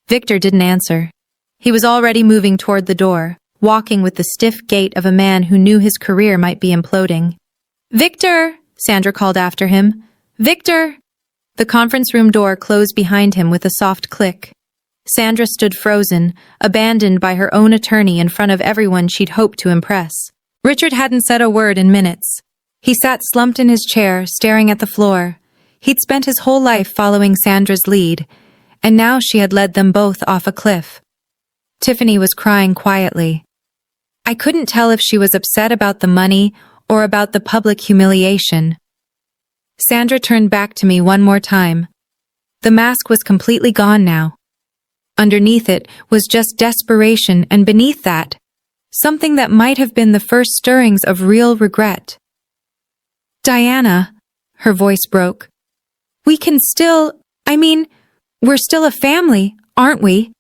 Victor didn't answer. He was already moving toward the door, walking with the stiff gait of a man who knew his career might be imploding. Victor! Sandra called after him. Victor! The conference room door closed behind him with a soft click. Sandra stood frozen, abandoned by her own attorney in front of everyone she'd hoped to impress. Richard hadn't said a word in minutes. He sat slumped in his chair, staring at the floor. He'd spent his whole life following Sandra's lead, and now she had led them both off a cliff. Tiffany was crying quietly. I couldn't tell if she was upset about the money or about the public humiliation. Sandra turned back to me one more time. The mask was completely gone now. Underneath it was just desperation, and beneath that, something that might have been the first stirrings of real regret. Diana, her voice broke. We can still, we're still a family, aren't we?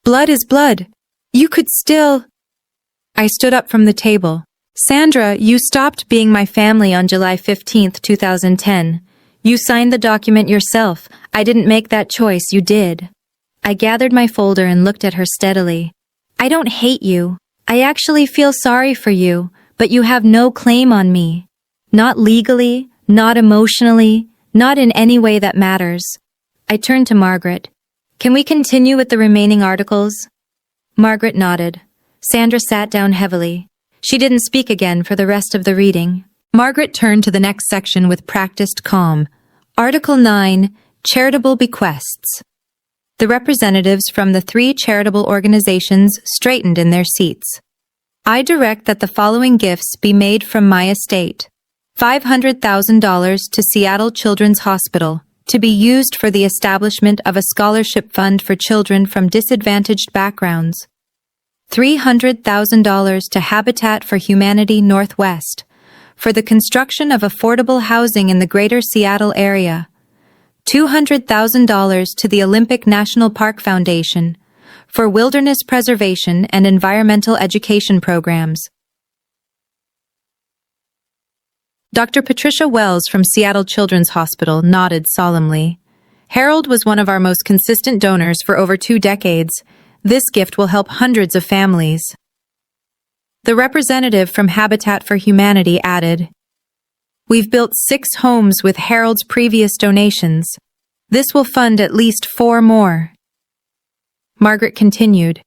Blood is blood. You could still... I stood up from the table. Sandra, you stopped being my family on July 15th, 2010. You signed the document yourself. I didn't make that choice, you did. I gathered my folder and looked at her steadily. I don't hate you. I actually feel sorry for you, but you have no claim on me. Not legally, not emotionally, not in any way that matters. I turned to Margaret. Can we continue with the remaining articles? Margaret nodded. Sandra sat down heavily. She didn't speak again for the rest of the reading. Margaret turned to the next section with practiced calm. Article 9, Charitable Bequests. The representatives from the 3 charitable organizations straightened in their seats. I direct that the following gifts be made from my estate. $500,000 to Seattle Children's Hospital, to be used for the establishment of a scholarship fund for children from disadvantaged backgrounds. $300,000 to Habitat for Humanity Northwest, for the construction of affordable housing in the greater Seattle area. $200,000 to the Olympic National Park Foundation, for wilderness preservation and environmental education programs. Dr. Patricia Wells from Seattle Children's Hospital nodded solemnly. Harold was one of our most consistent donors for over 2 decades. This gift will help hundreds of families. The representative from Habitat for Humanity added, We've built 6 homes with Harold's previous donations. This will fund at least 4 more. Margaret continued.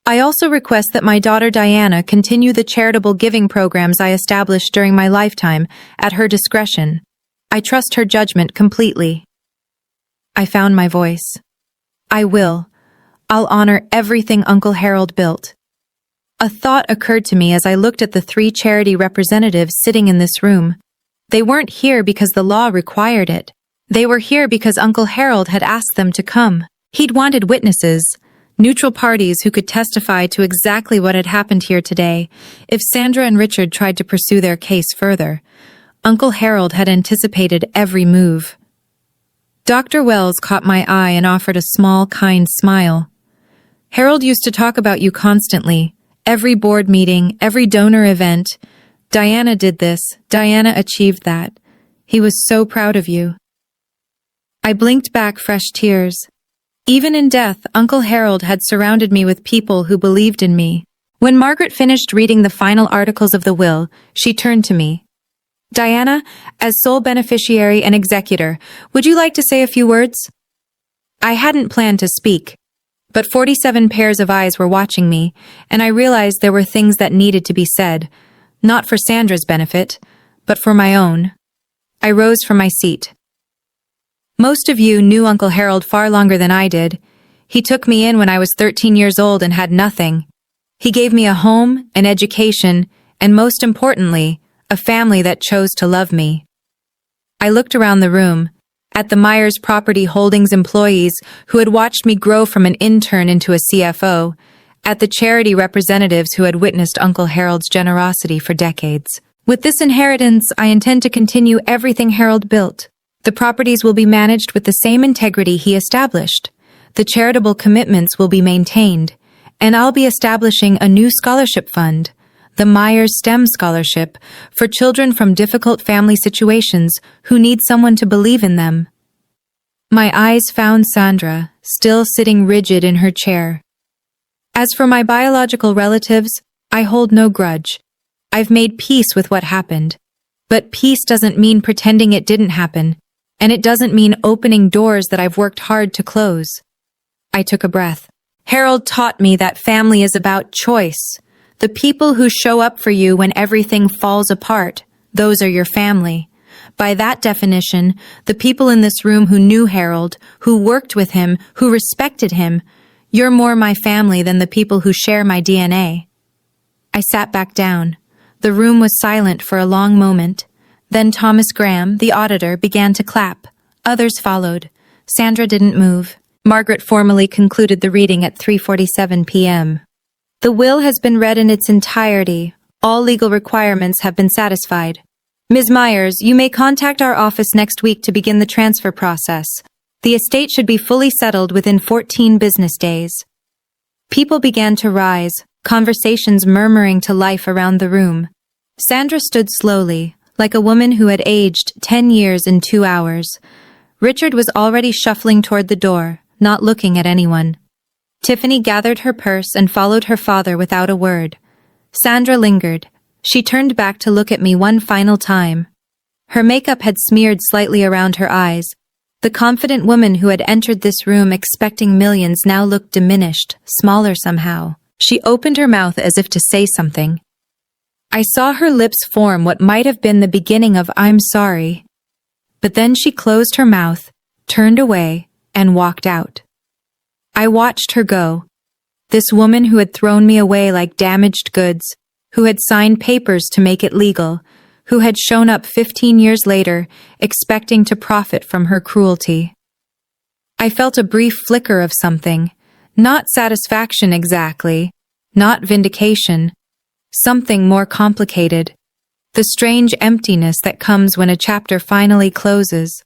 I also request that my daughter Diana continue the charitable giving programs I established during my lifetime at her discretion. I trust her judgment completely. I found my voice. I will. I'll honor everything Uncle Harold built. A thought occurred to me as I looked at the 3 charity representatives sitting in this room. They weren't here because the law required it. They were here because Uncle Harold had asked them to come. He'd wanted witnesses, neutral parties who could testify to exactly what had happened here today if Sandra and Richard tried to pursue their case further. Uncle Harold had anticipated every move. Dr. Wells caught my eye and offered a small, kind smile. Harold used to talk about you constantly. Every board meeting, every donor event. Diana did this. Diana achieved that. He was so proud of you. I blinked back fresh tears. Even in death, Uncle Harold had surrounded me with people who believed in me. When Margaret finished reading the final articles of the will, she turned to me. Diana, as sole beneficiary and executor, would you like to say a few words? I hadn't planned to speak, but 47 pairs of eyes were watching me, and I realized there were things that needed to be said, not for Sandra's benefit, but for my own. I rose from my seat. Most of you knew Uncle Harold far longer than I did. He took me in when I was 13 years old and had nothing. He gave me a home, an education, and most importantly, a family that chose to love me. I looked around the room, at the Myers Property Holdings employees who had watched me grow from an intern into a CFO, at the charity representatives who had witnessed Uncle Harold's generosity for decades. With this inheritance, I intend to continue everything Harold built. The properties will be managed with the same integrity he established. The charitable commitments will be maintained, and I'll be establishing a new scholarship fund, the Myers STEM Scholarship, for children from difficult family situations who need someone to believe in them. My eyes found Sandra, still sitting rigid in her chair. As for my biological relatives, I hold no grudge. I've made peace with what happened. But peace doesn't mean pretending it didn't happen, and it doesn't mean opening doors that I've worked hard to close. I took a breath. Harold taught me that family is about choice. The people who show up for you when everything falls apart, those are your family. By that definition, the people in this room who knew Harold, who worked with him, who respected him, you're more my family than the people who share my DNA. I sat back down. The room was silent for a long moment. Then Thomas Graham, the auditor, began to clap. Others followed. Sandra didn't move. Margaret formally concluded the reading at 3:47 p.m. The will has been read in its entirety. All legal requirements have been satisfied. Ms. Myers, you may contact our office next week to begin the transfer process. The estate should be fully settled within 14 business days. People began to rise, conversations murmuring to life around the room. Sandra stood slowly, like a woman who had aged 10 years in 2 hours. Richard was already shuffling toward the door, not looking at anyone. Tiffany gathered her purse and followed her father without a word. Sandra lingered. She turned back to look at me one final time. Her makeup had smeared slightly around her eyes. The confident woman who had entered this room expecting millions now looked diminished, smaller somehow. She opened her mouth as if to say something. I saw her lips form what might have been the beginning of "I'm sorry." But then she closed her mouth, turned away, and walked out. I watched her go. This woman who had thrown me away like damaged goods, who had signed papers to make it legal, who had shown up 15 years later, expecting to profit from her cruelty. I felt a brief flicker of something, not satisfaction exactly, not vindication, something more complicated, the strange emptiness that comes when a chapter finally closes.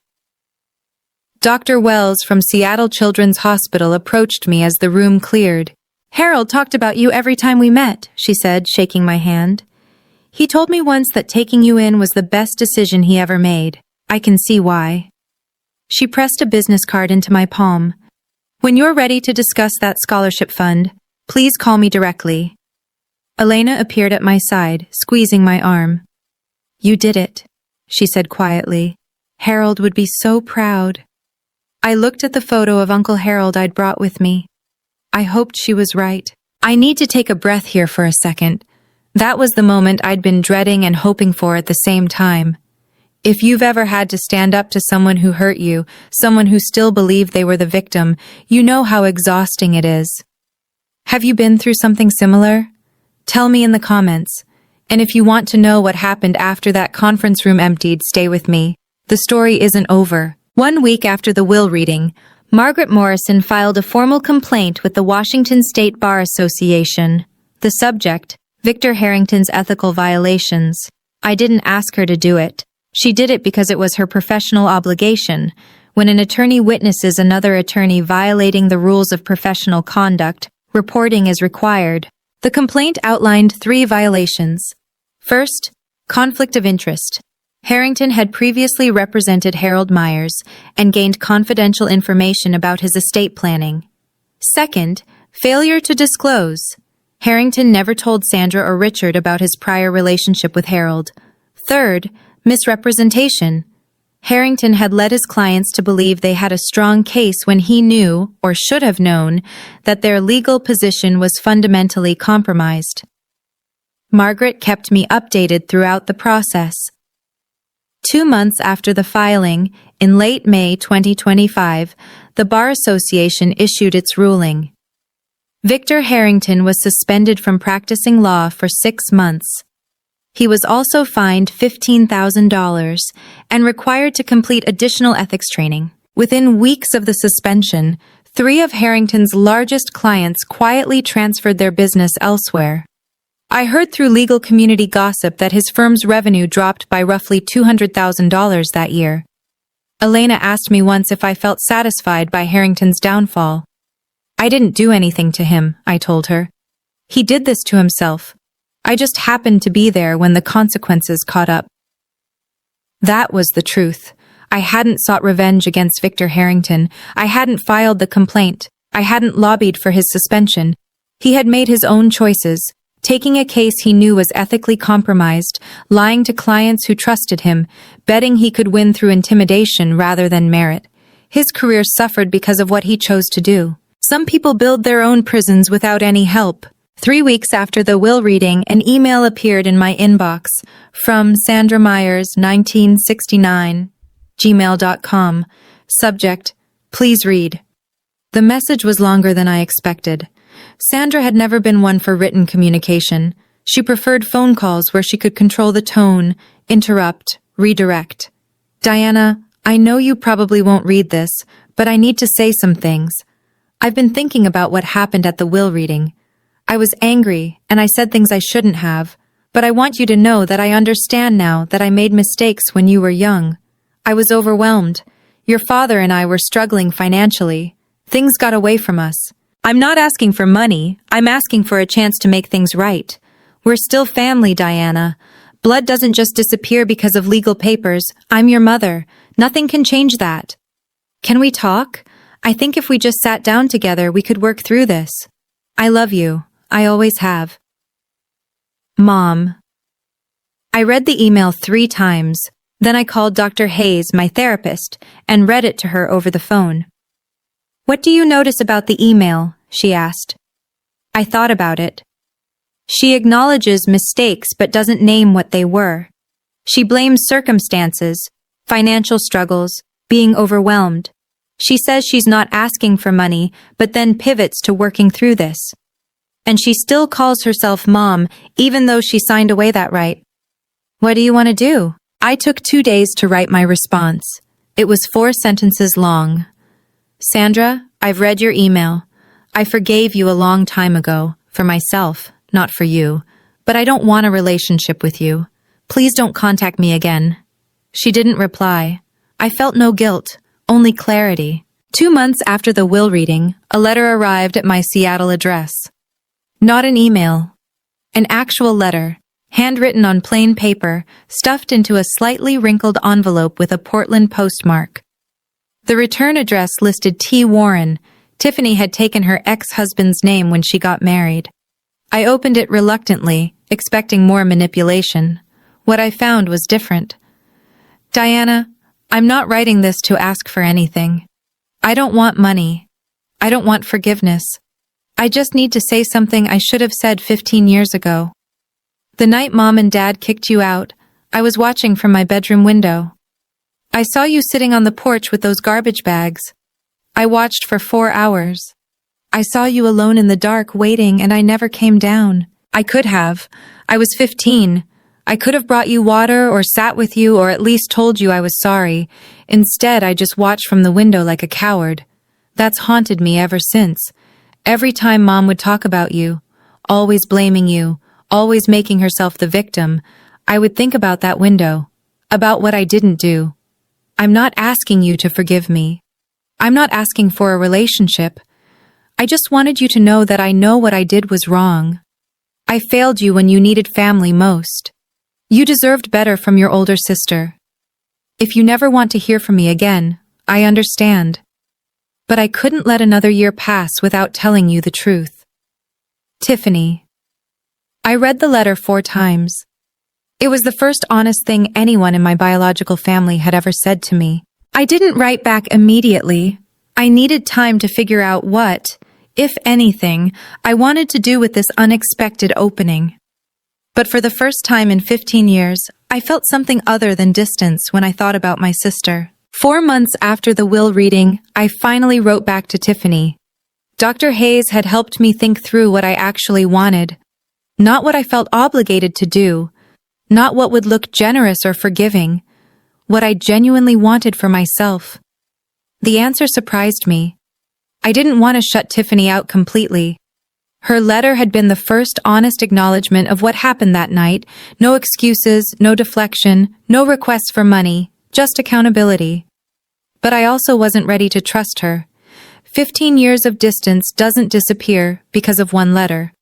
Dr. Wells from Seattle Children's Hospital approached me as the room cleared. "Harold talked about you every time we met," she said, shaking my hand. "He told me once that taking you in was the best decision he ever made. I can see why." She pressed a business card into my palm. "When you're ready to discuss that scholarship fund, please call me directly." Elena appeared at my side, squeezing my arm. "You did it," she said quietly. "Harold would be so proud." I looked at the photo of Uncle Harold I'd brought with me. I hoped she was right. I need to take a breath here for a second. That was the moment I'd been dreading and hoping for at the same time. If you've ever had to stand up to someone who hurt you, someone who still believed they were the victim, you know how exhausting it is. Have you been through something similar? Tell me in the comments. And if you want to know what happened after that conference room emptied, stay with me. The story isn't over. 1 week after the will reading, Margaret Morrison filed a formal complaint with the Washington State Bar Association. The subject, Victor Harrington's ethical violations. I didn't ask her to do it. She did it because it was her professional obligation. When an attorney witnesses another attorney violating the rules of professional conduct, reporting is required. The complaint outlined 3 violations. First, conflict of interest. Harrington had previously represented Harold Myers and gained confidential information about his estate planning. Second, failure to disclose. Harrington never told Sandra or Richard about his prior relationship with Harold. Third, misrepresentation. Harrington had led his clients to believe they had a strong case when he knew, or should have known, that their legal position was fundamentally compromised. Margaret kept me updated throughout the process. 2 months after the filing, in late May 2025, the Bar Association issued its ruling. Victor Harrington was suspended from practicing law for 6 months. He was also fined $15,000 and required to complete additional ethics training. Within weeks of the suspension, 3 of Harrington's largest clients quietly transferred their business elsewhere. I heard through legal community gossip that his firm's revenue dropped by roughly $200,000 that year. Elena asked me once if I felt satisfied by Harrington's downfall. I didn't do anything to him, I told her. He did this to himself. I just happened to be there when the consequences caught up. That was the truth. I hadn't sought revenge against Victor Harrington. I hadn't filed the complaint. I hadn't lobbied for his suspension. He had made his own choices, taking a case he knew was ethically compromised, lying to clients who trusted him, betting he could win through intimidation rather than merit. His career suffered because of what he chose to do. Some people build their own prisons without any help. 3 weeks after the will reading, an email appeared in my inbox from Sandra Myers, 1969, gmail.com. Subject, please read. The message was longer than I expected. Sandra had never been one for written communication. She preferred phone calls where she could control the tone, interrupt, redirect. Diana, I know you probably won't read this, but I need to say some things. I've been thinking about what happened at the will reading. I was angry, and I said things I shouldn't have, but I want you to know that I understand now that I made mistakes when you were young. I was overwhelmed. Your father and I were struggling financially. Things got away from us. I'm not asking for money. I'm asking for a chance to make things right. We're still family, Diana. Blood doesn't just disappear because of legal papers. I'm your mother. Nothing can change that. Can we talk? I think if we just sat down together, we could work through this. I love you. I always have. Mom. I read the email 3 times. Then I called Dr. Hayes, my therapist, and read it to her over the phone. What do you notice about the email? She asked. I thought about it. She acknowledges mistakes but doesn't name what they were. She blames circumstances, financial struggles, being overwhelmed. She says she's not asking for money, but then pivots to working through this. And she still calls herself Mom, even though she signed away that right. What do you want to do? I took 2 days to write my response. It was 4 sentences long. Sandra, I've read your email. I forgave you a long time ago, for myself, not for you, but I don't want a relationship with you. Please don't contact me again. She didn't reply. I felt no guilt, only clarity. 2 months after the will reading, a letter arrived at my Seattle address. Not an email. An actual letter, handwritten on plain paper, stuffed into a slightly wrinkled envelope with a Portland postmark. The return address listed T. Warren. Tiffany had taken her ex-husband's name when she got married. I opened it reluctantly, expecting more manipulation. What I found was different. Diana, I'm not writing this to ask for anything. I don't want money. I don't want forgiveness. I just need to say something I should have said 15 years ago. The night Mom and Dad kicked you out, I was watching from my bedroom window. I saw you sitting on the porch with those garbage bags. I watched for 4 hours. I saw you alone in the dark waiting and I never came down. I could have. I was 15. I could have brought you water or sat with you or at least told you I was sorry. Instead, I just watched from the window like a coward. That's haunted me ever since. Every time Mom would talk about you, always blaming you, always making herself the victim, I would think about that window, about what I didn't do. I'm not asking you to forgive me. I'm not asking for a relationship. I just wanted you to know that I know what I did was wrong. I failed you when you needed family most. You deserved better from your older sister. If you never want to hear from me again, I understand. But I couldn't let another year pass without telling you the truth. Tiffany. I read the letter 4 times. It was the first honest thing anyone in my biological family had ever said to me. I didn't write back immediately. I needed time to figure out what, if anything, I wanted to do with this unexpected opening. But for the first time in 15 years, I felt something other than distance when I thought about my sister. 4 months after the will reading, I finally wrote back to Tiffany. Dr. Hayes had helped me think through what I actually wanted. Not what I felt obligated to do. Not what would look generous or forgiving. What I genuinely wanted for myself. The answer surprised me. I didn't want to shut Tiffany out completely. Her letter had been the first honest acknowledgement of what happened that night. No excuses, no deflection, no requests for money, just accountability. But I also wasn't ready to trust her. 15 years of distance doesn't disappear because of one letter.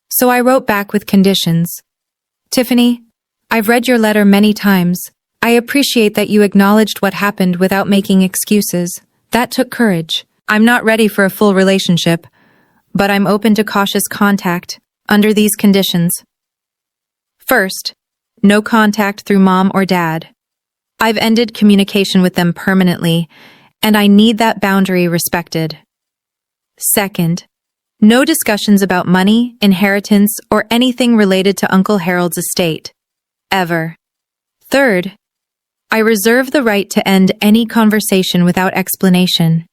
So I wrote back with conditions. Tiffany, I've read your letter many times. I appreciate that you acknowledged what happened without making excuses. That took courage. I'm not ready for a full relationship, but I'm open to cautious contact under these conditions. First, no contact through Mom or Dad. I've ended communication with them permanently, and I need that boundary respected. Second, no discussions about money, inheritance, or anything related to Uncle Harold's estate. Ever. Third, I reserve the right to end any conversation without explanation.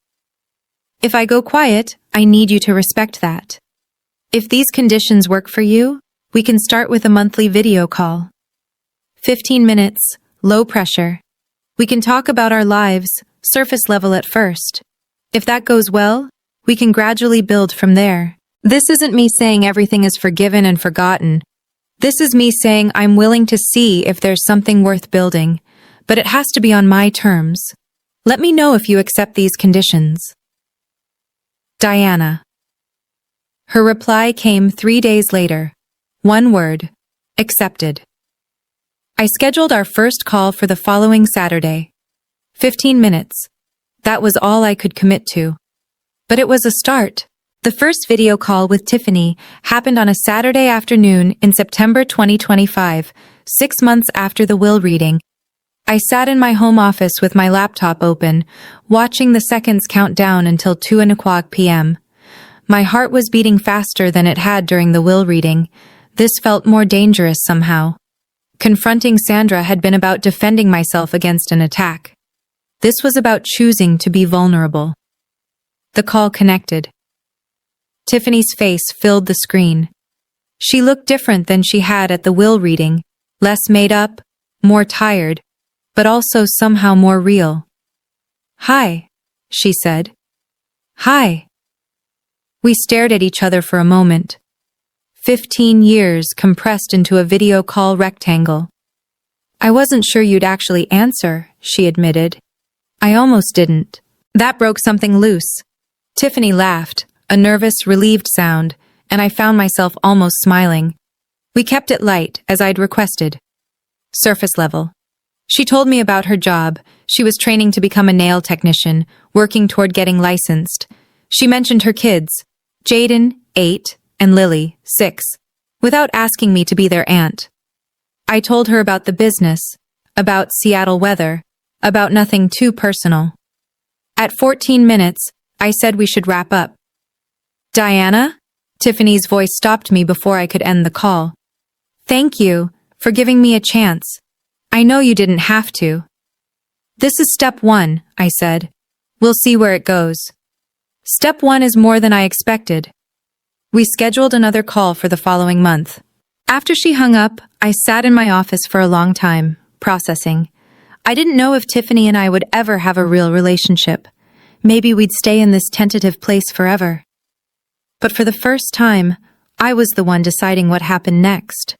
If I go quiet, I need you to respect that. If these conditions work for you, we can start with a monthly video call. 15 minutes, low pressure. We can talk about our lives, surface level at first. If that goes well, we can gradually build from there. This isn't me saying everything is forgiven and forgotten. This is me saying I'm willing to see if there's something worth building, but it has to be on my terms. Let me know if you accept these conditions. Diana. Her reply came 3 days later. One word. Accepted. I scheduled our first call for the following Saturday. 15 minutes. That was all I could commit to. But it was a start. The first video call with Tiffany happened on a Saturday afternoon in September 2025, 6 months after the will reading. I sat in my home office with my laptop open, watching the seconds count down until 2:00 p.m. My heart was beating faster than it had during the will reading. This felt more dangerous somehow. Confronting Sandra had been about defending myself against an attack. This was about choosing to be vulnerable. The call connected. Tiffany's face filled the screen. She looked different than she had at the will reading, less made up, more tired, but also somehow more real. "Hi," she said. "Hi." We stared at each other for a moment. 15 years compressed into a video call rectangle. "I wasn't sure you'd actually answer," she admitted. "I almost didn't." That broke something loose. Tiffany laughed, a nervous, relieved sound, and I found myself almost smiling. We kept it light, as I'd requested. Surface level. She told me about her job. She was training to become a nail technician, working toward getting licensed. She mentioned her kids, Jaden, 8, and Lily, 6, without asking me to be their aunt. I told her about the business, about Seattle weather, about nothing too personal. At 14 minutes, I said we should wrap up. Diana? Tiffany's voice stopped me before I could end the call. Thank you for giving me a chance. I know you didn't have to. This is step 1, I said. We'll see where it goes. Step 1 is more than I expected. We scheduled another call for the following month. After she hung up, I sat in my office for a long time, processing. I didn't know if Tiffany and I would ever have a real relationship. Maybe we'd stay in this tentative place forever. But for the first time, I was the one deciding what happened next.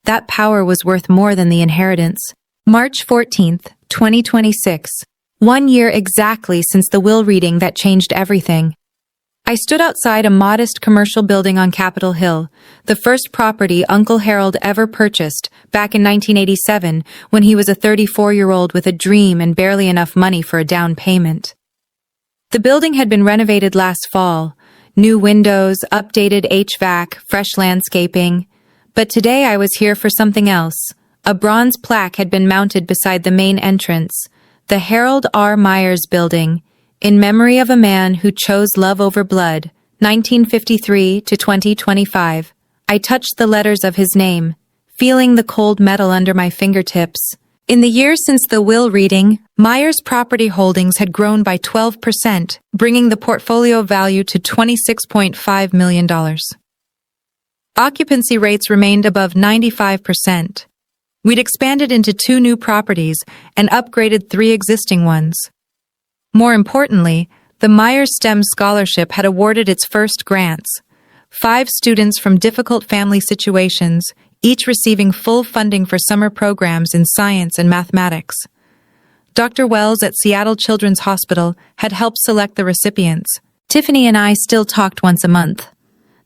That power was worth more than the inheritance. March 14th, 2026. 1 year exactly since the will reading that changed everything. I stood outside a modest commercial building on Capitol Hill, the first property Uncle Harold ever purchased back in 1987 when he was a 34-year-old with a dream and barely enough money for a down payment. The building had been renovated last fall, new windows, updated HVAC, fresh landscaping. But today I was here for something else. A bronze plaque had been mounted beside the main entrance, the Harold R. Myers Building, in memory of a man who chose love over blood, 1953 to 2025. I touched the letters of his name, feeling the cold metal under my fingertips. In the years since the will reading, Myers' property holdings had grown by 12%, bringing the portfolio value to $26.5 million. Occupancy rates remained above 95%. We'd expanded into 2 new properties and upgraded 3 existing ones. More importantly, the Myers STEM Scholarship had awarded its first grants. 5 students from difficult family situations, each receiving full funding for summer programs in science and mathematics. Dr. Wells at Seattle Children's Hospital had helped select the recipients. Tiffany and I still talked once a month.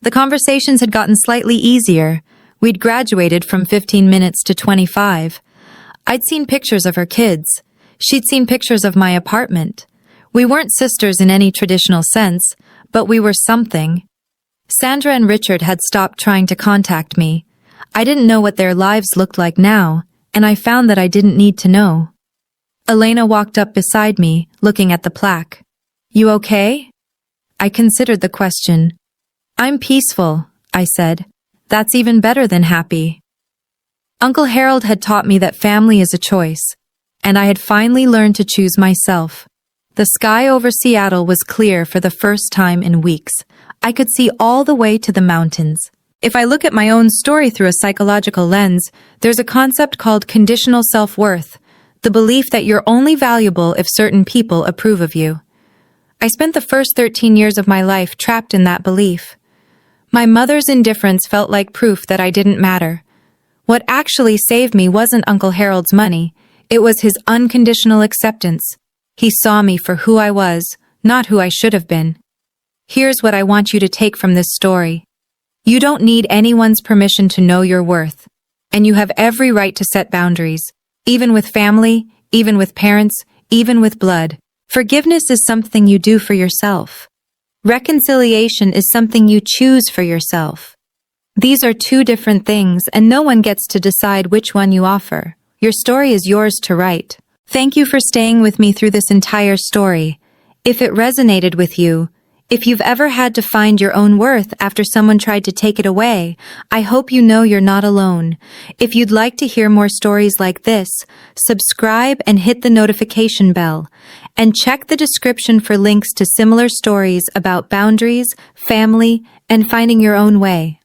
The conversations had gotten slightly easier. We'd graduated from 15 minutes to 25. I'd seen pictures of her kids. She'd seen pictures of my apartment. We weren't sisters in any traditional sense, but we were something. Sandra and Richard had stopped trying to contact me. I didn't know what their lives looked like now, and I found that I didn't need to know. Elena walked up beside me, looking at the plaque. You okay? I considered the question. I'm peaceful, I said. That's even better than happy. Uncle Harold had taught me that family is a choice, and I had finally learned to choose myself. The sky over Seattle was clear for the first time in weeks. I could see all the way to the mountains. If I look at my own story through a psychological lens, there's a concept called conditional self-worth, the belief that you're only valuable if certain people approve of you. I spent the first 13 years of my life trapped in that belief. My mother's indifference felt like proof that I didn't matter. What actually saved me wasn't Uncle Harold's money. It was his unconditional acceptance. He saw me for who I was, not who I should have been. Here's what I want you to take from this story. You don't need anyone's permission to know your worth, and you have every right to set boundaries, even with family, even with parents, even with blood. Forgiveness is something you do for yourself. Reconciliation is something you choose for yourself. These are 2 different things, and no one gets to decide which one you offer. Your story is yours to write. Thank you for staying with me through this entire story. If it resonated with you, if you've ever had to find your own worth after someone tried to take it away, I hope you know you're not alone. If you'd like to hear more stories like this, subscribe and hit the notification bell. And check the description for links to similar stories about boundaries, family, and finding your own way.